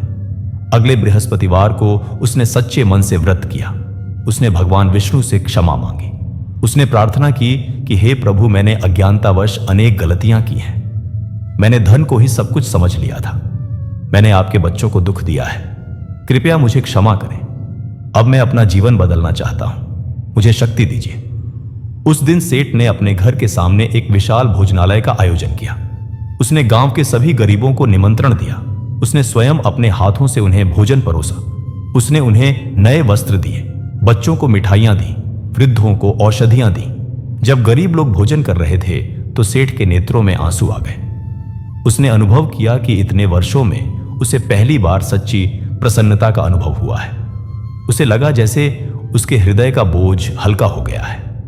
अगले बृहस्पतिवार को उसने सच्चे मन से व्रत किया। उसने भगवान विष्णु से क्षमा मांगी। उसने प्रार्थना की कि हे प्रभु, मैंने अज्ञानतावश अनेक गलतियां की हैं। मैंने धन को ही सब कुछ समझ लिया था। मैंने आपके बच्चों को दुख दिया है। कृपया मुझे क्षमा करें। अब मैं अपना जीवन बदलना चाहता हूं। मुझे शक्ति दीजिए। उस दिन सेठ ने अपने घर के सामने एक विशाल भोजनालय का आयोजन किया। उसने गांव के सभी गरीबों को निमंत्रण दिया। उसने स्वयं अपने हाथों से उन्हें भोजन परोसा। उसने उन्हें नए वस्त्र दिए, बच्चों को मिठाइयां दी, वृद्धों को औषधियां दी। जब गरीब लोग भोजन कर रहे थे, तो सेठ के नेत्रों में आंसू आ गए। उसने अनुभव किया कि इतने वर्षों में उसे पहली बार सच्ची प्रसन्नता का अनुभव हुआ है। उसे लगा जैसे उसके हृदय का बोझ हल्का हो गया है।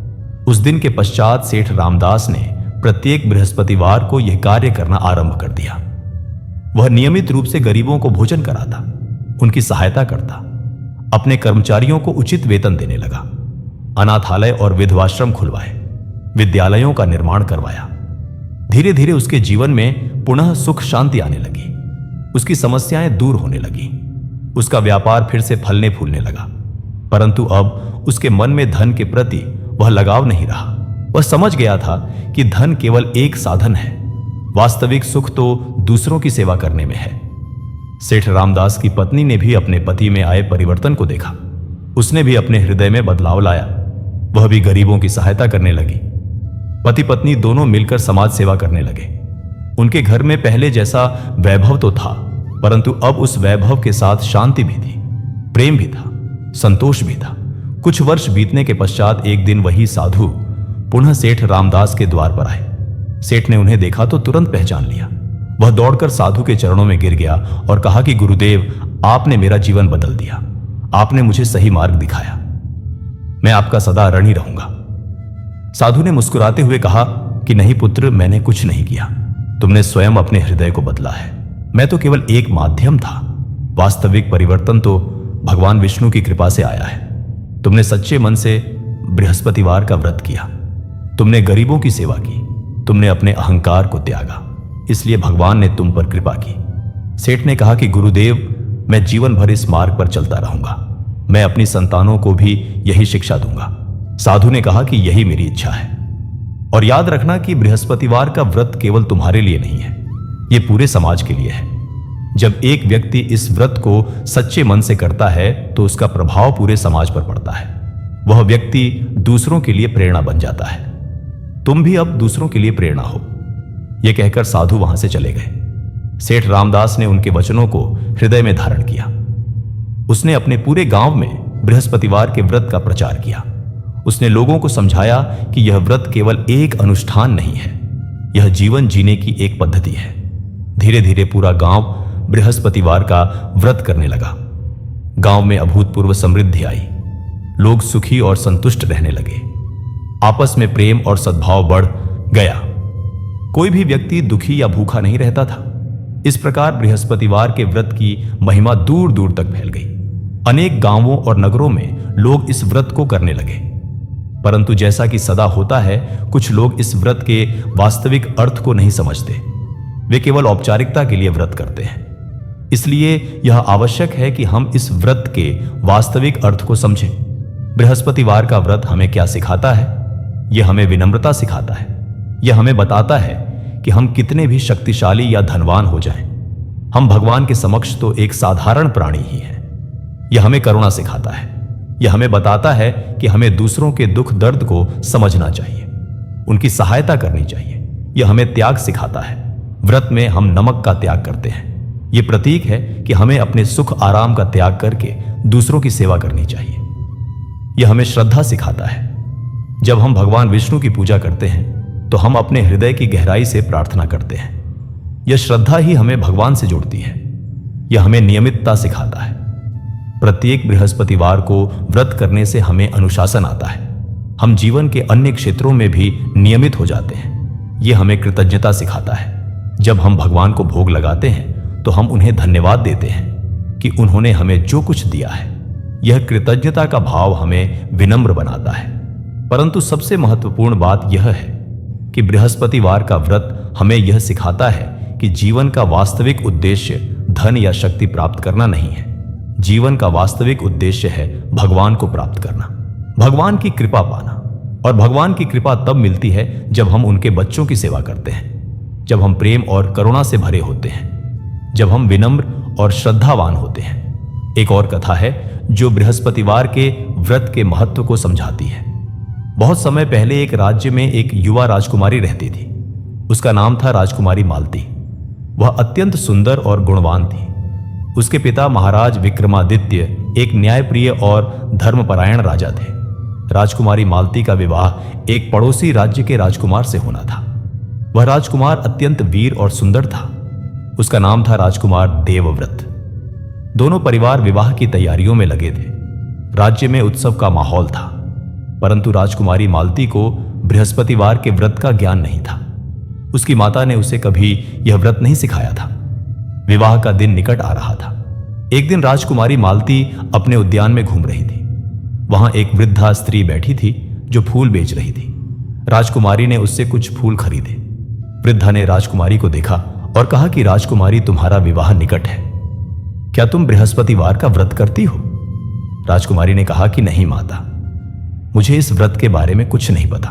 उस दिन के पश्चात सेठ रामदास ने प्रत्येक बृहस्पतिवार को यह कार्य करना आरंभ कर दिया। वह नियमित रूप से गरीबों को भोजन कराता, उनकी सहायता करता, अपने कर्मचारियों को उचित वेतन देने लगा, अनाथालय और विधवाश्रम खुलवाए, विद्यालयों का निर्माण करवाया। धीरे धीरे उसके जीवन में पुनः सुख शांति आने लगी। उसकी समस्याएं दूर होने लगी। उसका व्यापार फिर से फलने फूलने लगा। परंतु अब उसके मन में धन के प्रति वह लगाव नहीं रहा। वह समझ गया था कि धन केवल एक साधन है। वास्तविक सुख तो दूसरों की सेवा करने में है। सेठ रामदास की पत्नी ने भी अपने पति में आए परिवर्तन को देखा। उसने भी अपने हृदय में बदलाव लाया। वह भी गरीबों की सहायता करने लगी। पति पत्नी दोनों मिलकर समाज सेवा करने लगे। उनके घर में पहले जैसा वैभव तो था, परंतु अब उस वैभव के साथ शांति भी थी, प्रेम भी था, संतोष भी था। कुछ वर्ष बीतने के पश्चात एक दिन वही साधु पुनः सेठ रामदास के द्वार पर आए। सेठ ने उन्हें देखा तो तुरंत पहचान लिया। वह दौड़कर साधु के चरणों में गिर गया और कहा कि गुरुदेव, आपने मेरा जीवन बदल दिया। आपने मुझे सही मार्ग दिखाया। मैं आपका सदा ऋणी रहूंगा। साधु ने मुस्कुराते हुए कहा कि नहीं पुत्र, मैंने कुछ नहीं किया। तुमने स्वयं अपने हृदय को बदला है। मैं तो केवल एक माध्यम था। वास्तविक परिवर्तन तो भगवान विष्णु की कृपा से आया है। तुमने सच्चे मन से बृहस्पतिवार का व्रत किया। तुमने गरीबों की सेवा की। तुमने अपने अहंकार को त्यागा, इसलिए भगवान ने तुम पर कृपा की। सेठ ने कहा कि गुरुदेव, मैं जीवन भर इस मार्ग पर चलता रहूंगा। मैं अपनी संतानों को भी यही शिक्षा दूंगा। साधु ने कहा कि यही मेरी इच्छा है। और याद रखना कि बृहस्पतिवार का व्रत केवल तुम्हारे लिए नहीं है, यह पूरे समाज के लिए है। जब एक व्यक्ति इस व्रत को सच्चे मन से करता है तो उसका प्रभाव पूरे समाज पर पड़ता है। वह व्यक्ति दूसरों के लिए प्रेरणा बन जाता है। तुम भी अब दूसरों के लिए प्रेरणा हो। यह कहकर साधु वहां से चले गए। सेठ रामदास ने उनके वचनों को हृदय में धारण किया। उसने अपने पूरे गांव में बृहस्पतिवार के व्रत का प्रचार किया। उसने लोगों को समझाया कि यह व्रत केवल एक अनुष्ठान नहीं है, यह जीवन जीने की एक पद्धति है। धीरे धीरे पूरा गांव बृहस्पतिवार का व्रत करने लगा। गांव में अभूतपूर्व समृद्धि आई। लोग सुखी और संतुष्ट रहने लगे। आपस में प्रेम और सद्भाव बढ़ गया। कोई भी व्यक्ति दुखी या भूखा नहीं रहता था। इस प्रकार बृहस्पतिवार के व्रत की महिमा दूर दूर तक फैल गई। अनेक गांवों और नगरों में लोग इस व्रत को करने लगे। परंतु जैसा कि सदा होता है, कुछ लोग इस व्रत के वास्तविक अर्थ को नहीं समझते। वे केवल औपचारिकता के लिए व्रत करते हैं। इसलिए यह आवश्यक है कि हम इस व्रत के वास्तविक अर्थ को समझें। बृहस्पतिवार का व्रत हमें क्या सिखाता है? यह हमें विनम्रता सिखाता है। यह हमें बताता है कि हम कितने भी शक्तिशाली या धनवान हो जाएं, हम भगवान के समक्ष तो एक साधारण प्राणी ही हैं। यह हमें करुणा सिखाता है। यह हमें बताता है कि हमें दूसरों के दुख दर्द को समझना चाहिए, उनकी सहायता करनी चाहिए। यह हमें त्याग सिखाता है। व्रत में हम नमक का त्याग करते हैं। यह प्रतीक है कि हमें अपने सुख आराम का त्याग करके दूसरों की सेवा करनी चाहिए। यह हमें श्रद्धा सिखाता है। जब हम भगवान विष्णु की पूजा करते हैं तो हम अपने हृदय की गहराई से प्रार्थना करते हैं। यह श्रद्धा ही हमें भगवान से जोड़ती है। यह हमें नियमितता सिखाता है। प्रत्येक बृहस्पतिवार को व्रत करने से हमें अनुशासन आता है। हम जीवन के अन्य क्षेत्रों में भी नियमित हो जाते हैं। यह हमें कृतज्ञता सिखाता है। जब हम भगवान को भोग लगाते हैं तो हम उन्हें धन्यवाद देते हैं कि उन्होंने हमें जो कुछ दिया है। यह कृतज्ञता का भाव हमें विनम्र बनाता है। परंतु सबसे महत्वपूर्ण बात यह है कि बृहस्पतिवार का व्रत हमें यह सिखाता है कि जीवन का वास्तविक उद्देश्य धन या शक्ति प्राप्त करना नहीं है। जीवन का वास्तविक उद्देश्य है भगवान को प्राप्त करना, भगवान की कृपा पाना। और भगवान की कृपा तब मिलती है जब हम उनके बच्चों की सेवा करते हैं, जब हम प्रेम और करुणा से भरे होते हैं, जब हम विनम्र और श्रद्धावान होते हैं। एक और कथा है जो बृहस्पतिवार के व्रत के महत्व को समझाती है। बहुत समय पहले एक राज्य में एक युवा राजकुमारी रहती थी। उसका नाम था राजकुमारी मालती। वह अत्यंत सुंदर और गुणवान थी। उसके पिता महाराज विक्रमादित्य एक न्यायप्रिय और धर्मपरायण राजा थे। राजकुमारी मालती का विवाह एक पड़ोसी राज्य के राजकुमार से होना था। वह राजकुमार अत्यंत वीर और सुंदर था। उसका नाम था राजकुमार देवव्रत। दोनों परिवार विवाह की तैयारियों में लगे थे। राज्य में उत्सव का माहौल था, परंतु राजकुमारी मालती को बृहस्पतिवार के व्रत का ज्ञान नहीं था। उसकी माता ने उसे कभी यह व्रत नहीं सिखाया था। विवाह का दिन निकट आ रहा था। एक दिन राजकुमारी मालती अपने उद्यान में घूम रही थी। वहां एक वृद्धा स्त्री बैठी थी जो फूल बेच रही थी। राजकुमारी ने उससे कुछ फूल खरीदे। वृद्धा ने राजकुमारी को देखा और कहा कि राजकुमारी, तुम्हारा विवाह निकट है, क्या तुम बृहस्पतिवार का व्रत करती हो? राजकुमारी ने कहा कि नहीं माता, मुझे इस व्रत के बारे में कुछ नहीं पता।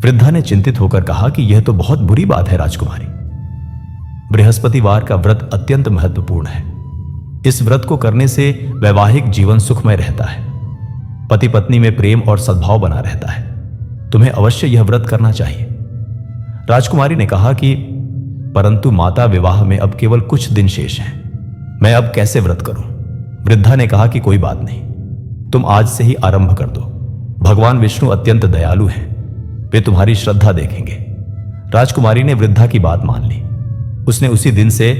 वृद्धा ने चिंतित होकर कहा कि यह तो बहुत बुरी बात है राजकुमारी। बृहस्पतिवार का व्रत अत्यंत महत्वपूर्ण है। इस व्रत को करने से वैवाहिक जीवन सुखमय रहता है। पति पत्नी में प्रेम और सद्भाव बना रहता है। तुम्हें अवश्य यह व्रत करना चाहिए। राजकुमारी ने कहा कि परंतु माता, विवाह में अब केवल कुछ दिन शेष हैं। मैं अब कैसे व्रत करूं? वृद्धा ने कहा कि कोई बात नहीं, तुम आज से ही आरंभ कर दो। भगवान विष्णु अत्यंत दयालु हैं, वे तुम्हारी श्रद्धा देखेंगे। राजकुमारी ने वृद्धा की बात मान ली। उसने उसी दिन से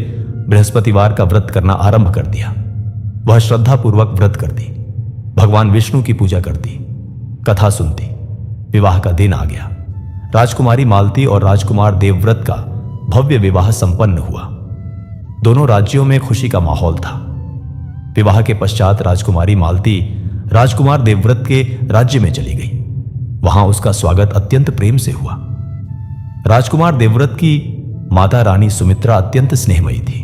बृहस्पतिवार का व्रत करना आरंभ कर दिया। वह श्रद्धापूर्वक व्रत करती, भगवान विष्णु की पूजा करती, कथा सुनती। विवाह का दिन आ गया। राजकुमारी मालती और राजकुमार देवव्रत का भव्य विवाह संपन्न हुआ। दोनों राज्यों में खुशी का माहौल था। विवाह के पश्चात राजकुमारी मालती राजकुमार देवव्रत के राज्य में चली गई। वहां उसका स्वागत अत्यंत प्रेम से हुआ। राजकुमार देवव्रत की माता रानी सुमित्रा अत्यंत स्नेहमयी थी।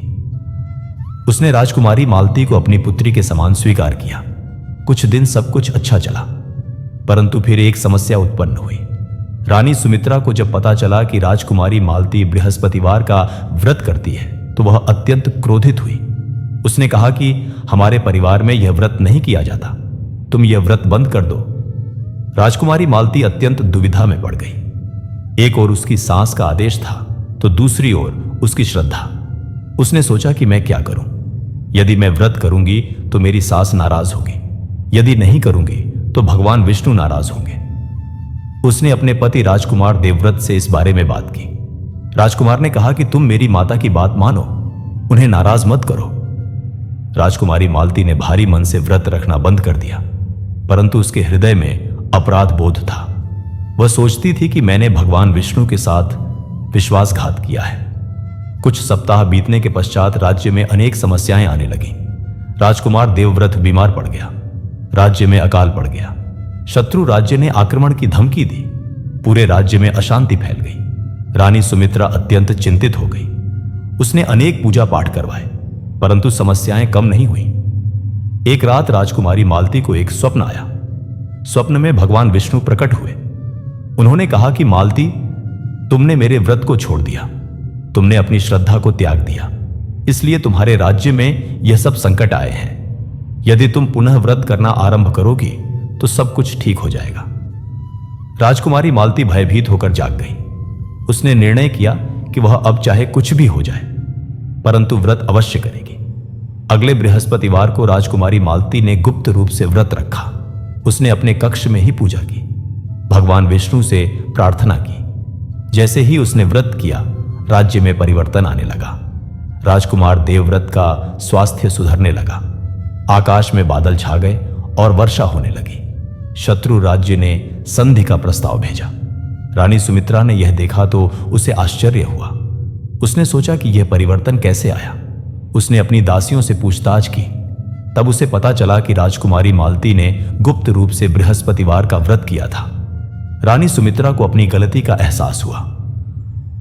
उसने राजकुमारी मालती को अपनी पुत्री के समान स्वीकार किया। कुछ दिन सब कुछ अच्छा चला, परंतु फिर एक समस्या उत्पन्न हुई। रानी सुमित्रा को जब पता चला कि राजकुमारी मालती बृहस्पतिवार का व्रत करती है तो वह अत्यंत क्रोधित हुई। उसने कहा कि हमारे परिवार में यह व्रत नहीं किया जाता, तुम यह व्रत बंद कर दो। राजकुमारी मालती अत्यंत दुविधा में पड़ गई। एक ओर उसकी सास का आदेश था तो दूसरी ओर उसकी श्रद्धा। उसने सोचा कि मैं क्या करूं। यदि मैं व्रत करूंगी तो मेरी सास नाराज होगी, यदि नहीं करूंगी तो भगवान विष्णु नाराज होंगे। उसने अपने पति राजकुमार देवव्रत से इस बारे में बात की। राजकुमार ने कहा कि तुम मेरी माता की बात मानो, उन्हें नाराज मत करो। राजकुमारी मालती ने भारी मन से व्रत रखना बंद कर दिया, परंतु उसके हृदय में अपराध बोध था। वह सोचती थी कि मैंने भगवान विष्णु के साथ विश्वासघात किया है। कुछ सप्ताह बीतने के पश्चात राज्य में अनेक समस्याएं आने लगीं। राजकुमार देवव्रत बीमार पड़ गया। राज्य में अकाल पड़ गया। शत्रु राज्य ने आक्रमण की धमकी दी। पूरे राज्य में अशांति फैल गई। रानी सुमित्रा अत्यंत चिंतित हो गई। उसने अनेक पूजा पाठ करवाए, परंतु समस्याएं कम नहीं हुई। एक रात राजकुमारी मालती को एक स्वप्न आया। स्वप्न में भगवान विष्णु प्रकट हुए। उन्होंने कहा कि मालती, तुमने मेरे व्रत को छोड़ दिया, तुमने अपनी श्रद्धा को त्याग दिया, इसलिए तुम्हारे राज्य में यह सब संकट आए हैं। यदि तुम पुनः व्रत करना आरंभ करोगी तो सब कुछ ठीक हो जाएगा। राजकुमारी मालती भयभीत होकर जाग गई। उसने निर्णय किया कि वह अब चाहे कुछ भी हो जाए, परंतु व्रत अवश्य करेगी। अगले बृहस्पतिवार को राजकुमारी मालती ने गुप्त रूप से व्रत रखा। उसने अपने कक्ष में ही पूजा की, भगवान विष्णु से प्रार्थना की। जैसे ही उसने व्रत किया, राज्य में परिवर्तन आने लगा। राजकुमार देवव्रत का स्वास्थ्य सुधरने लगा। आकाश में बादल छा गए और वर्षा होने लगी। शत्रु राज्य ने संधि का प्रस्ताव भेजा। रानी सुमित्रा ने यह देखा तो उसे आश्चर्य हुआ। उसने सोचा कि यह परिवर्तन कैसे आया। उसने अपनी दासियों से पूछताछ की। तब उसे पता चला कि राजकुमारी मालती ने गुप्त रूप से बृहस्पतिवार का व्रत किया था। रानी सुमित्रा को अपनी गलती का एहसास हुआ।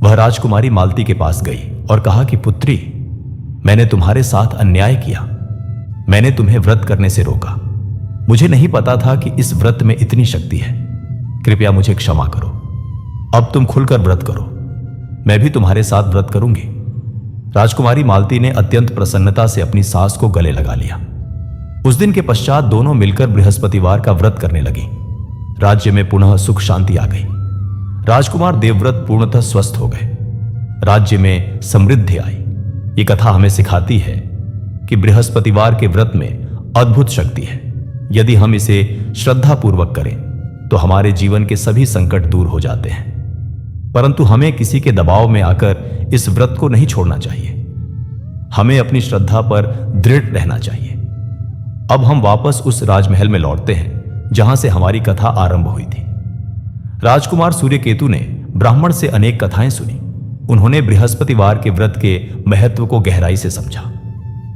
वह राजकुमारी मालती के पास गई और कहा कि पुत्री, मैंने तुम्हारे साथ अन्याय किया। मैंने तुम्हें व्रत करने से रोका। मुझे नहीं पता था कि इस व्रत में इतनी शक्ति है। कृपया मुझे क्षमा करो। अब तुम खुलकर व्रत करो। मैं भी तुम्हारे साथ व्रत करूंगी। राजकुमारी मालती ने अत्यंत प्रसन्नता से अपनी सास को गले लगा लिया। उस दिन के पश्चात दोनों मिलकर बृहस्पतिवार का व्रत करने लगी। राज्य में पुनः सुख शांति आ गई। राजकुमार देवव्रत पूर्णतः स्वस्थ हो गए। राज्य में समृद्धि आई। ये कथा हमें सिखाती है कि बृहस्पतिवार के व्रत में अद्भुत शक्ति है। यदि हम इसे श्रद्धापूर्वक करें तो हमारे जीवन के सभी संकट दूर हो जाते हैं, परंतु हमें किसी के दबाव में आकर इस व्रत को नहीं छोड़ना चाहिए। हमें अपनी श्रद्धा पर दृढ़ रहना चाहिए। अब हम वापस उस राजमहल में लौटते हैं जहां से हमारी कथा आरंभ हुई थी। राजकुमार सूर्यकेतु ने ब्राह्मण से अनेक कथाएं सुनी। उन्होंने बृहस्पतिवार के व्रत के महत्व को गहराई से समझा।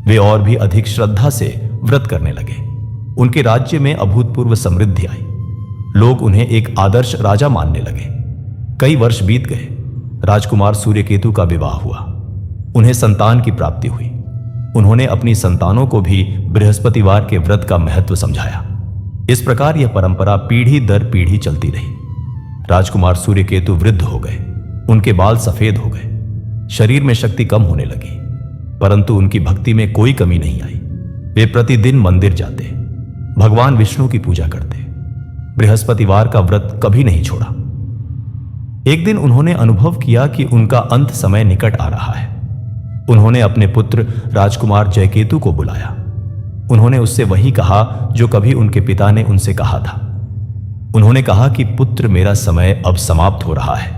वे और भी अधिक श्रद्धा से व्रत करने लगे। उनके राज्य में अभूतपूर्व समृद्धि आई। लोग उन्हें एक आदर्श राजा मानने लगे। कई वर्ष बीत गए। राजकुमार सूर्यकेतु का विवाह हुआ। उन्हें संतान की प्राप्ति हुई। उन्होंने अपनी संतानों को भी बृहस्पतिवार के व्रत का महत्व समझाया। इस प्रकार यह परंपरा पीढ़ी दर पीढ़ी चलती रही। राजकुमार सूर्यकेतु वृद्ध हो गए। उनके बाल सफेद हो गए। शरीर में शक्ति कम होने लगी, परंतु उनकी भक्ति में कोई कमी नहीं आई। वे प्रतिदिन मंदिर जाते, भगवान विष्णु की पूजा करते, बृहस्पतिवार का व्रत कभी नहीं छोड़ा। एक दिन उन्होंने अनुभव किया कि उनका अंत समय निकट आ रहा है। उन्होंने अपने पुत्र राजकुमार जयकेतु को बुलाया। उन्होंने उससे वही कहा जो कभी उनके पिता ने उनसे कहा था। उन्होंने कहा कि पुत्र, मेरा समय अब समाप्त हो रहा है।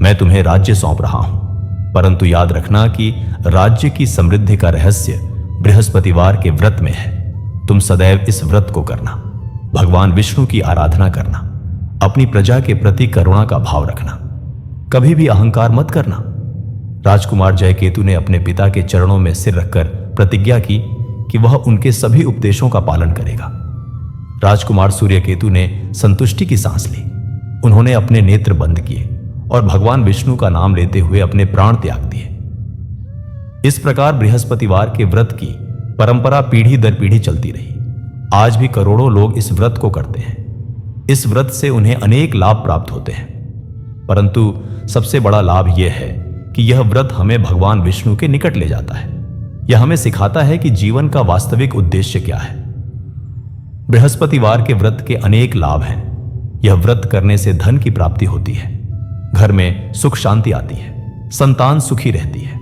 मैं तुम्हें राज्य सौंप रहा हूं। परंतु याद रखना कि राज्य की समृद्धि का रहस्य बृहस्पतिवार के व्रत में है। तुम सदैव इस व्रत को करना, भगवान विष्णु की आराधना करना, अपनी प्रजा के प्रति करुणा का भाव रखना, कभी भी अहंकार मत करना। राजकुमार जयकेतु ने अपने पिता के चरणों में सिर रखकर प्रतिज्ञा की कि वह उनके सभी उपदेशों का पालन करेगा। राजकुमार सूर्यकेतु ने संतुष्टि की सांस ली। उन्होंने अपने नेत्र बंद किए और भगवान विष्णु का नाम लेते हुए अपने प्राण त्याग दिए। इस प्रकार बृहस्पतिवार के व्रत की परंपरा पीढ़ी दर पीढ़ी चलती रही। आज भी करोड़ों लोग इस व्रत को करते हैं। इस व्रत से उन्हें अनेक लाभ प्राप्त होते हैं, परंतु सबसे बड़ा लाभ यह है कि यह व्रत हमें भगवान विष्णु के निकट ले जाता है। यह हमें सिखाता है कि जीवन का वास्तविक उद्देश्य क्या है। बृहस्पतिवार के व्रत के अनेक लाभ हैं। यह व्रत करने से धन की प्राप्ति होती है, घर में सुख शांति आती है, संतान सुखी रहती है,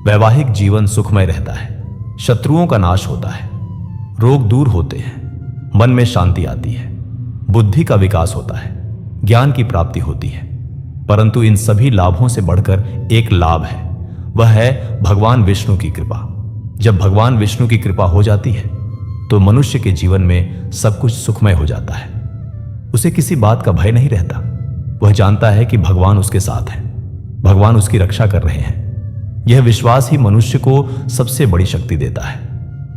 वैवाहिक जीवन सुखमय रहता है, शत्रुओं का नाश होता है, रोग दूर होते हैं, मन में शांति आती है, बुद्धि का विकास होता है, ज्ञान की प्राप्ति होती है। परंतु इन सभी लाभों से बढ़कर एक लाभ है, वह है भगवान विष्णु की कृपा। जब भगवान विष्णु की कृपा हो जाती है तो मनुष्य के जीवन में सब कुछ सुखमय हो जाता है। उसे किसी बात का भय नहीं रहता। वह जानता है कि भगवान उसके साथ है, भगवान उसकी रक्षा कर रहे हैं। यह विश्वास ही मनुष्य को सबसे बड़ी शक्ति देता है।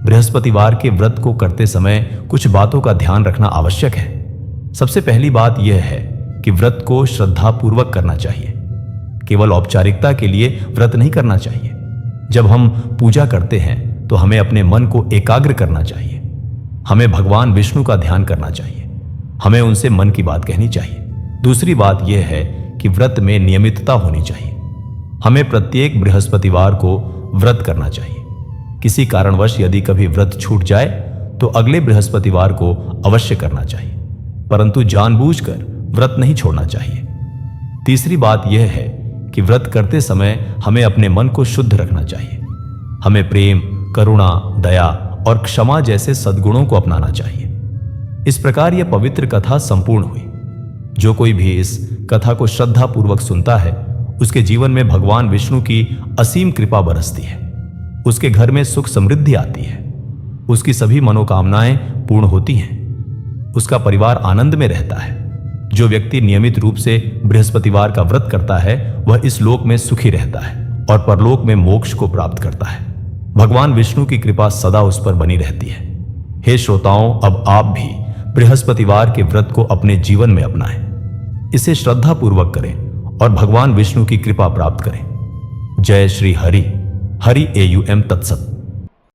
बृहस्पतिवार के व्रत को करते समय कुछ बातों का ध्यान रखना आवश्यक है। सबसे पहली बात यह है कि व्रत को श्रद्धापूर्वक करना चाहिए। केवल औपचारिकता के लिए व्रत नहीं करना चाहिए। जब हम पूजा करते हैं तो हमें अपने मन को एकाग्र करना चाहिए। हमें भगवान विष्णु का ध्यान करना चाहिए। हमें उनसे मन की बात कहनी चाहिए। दूसरी बात यह है कि व्रत में नियमितता होनी चाहिए। हमें प्रत्येक बृहस्पतिवार को व्रत करना चाहिए। किसी कारणवश यदि कभी व्रत छूट जाए तो अगले बृहस्पतिवार को अवश्य करना चाहिए, परंतु जानबूझकर व्रत नहीं छोड़ना चाहिए। तीसरी बात यह है कि व्रत करते समय हमें अपने मन को शुद्ध रखना चाहिए। हमें प्रेम, करुणा, दया और क्षमा जैसे सद्गुणों को अपनाना चाहिए। इस प्रकार यह पवित्र कथा संपूर्ण हुई। जो कोई भी इस कथा को श्रद्धापूर्वक सुनता है उसके जीवन में भगवान विष्णु की असीम कृपा बरसती है। उसके घर में सुख समृद्धि आती है। उसकी सभी मनोकामनाएं पूर्ण होती हैं। उसका परिवार आनंद में रहता है। जो व्यक्ति नियमित रूप से बृहस्पतिवार का व्रत करता है वह इस लोक में सुखी रहता है और परलोक में मोक्ष को प्राप्त करता है। भगवान विष्णु की कृपा सदा उस पर बनी रहती है। हे श्रोताओं, अब आप भी बृहस्पतिवार के व्रत को अपने जीवन में अपनाएं। इसे श्रद्धापूर्वक करें और भगवान विष्णु की कृपा प्राप्त करें। जय श्री हरि। हरि AUM तत्सत।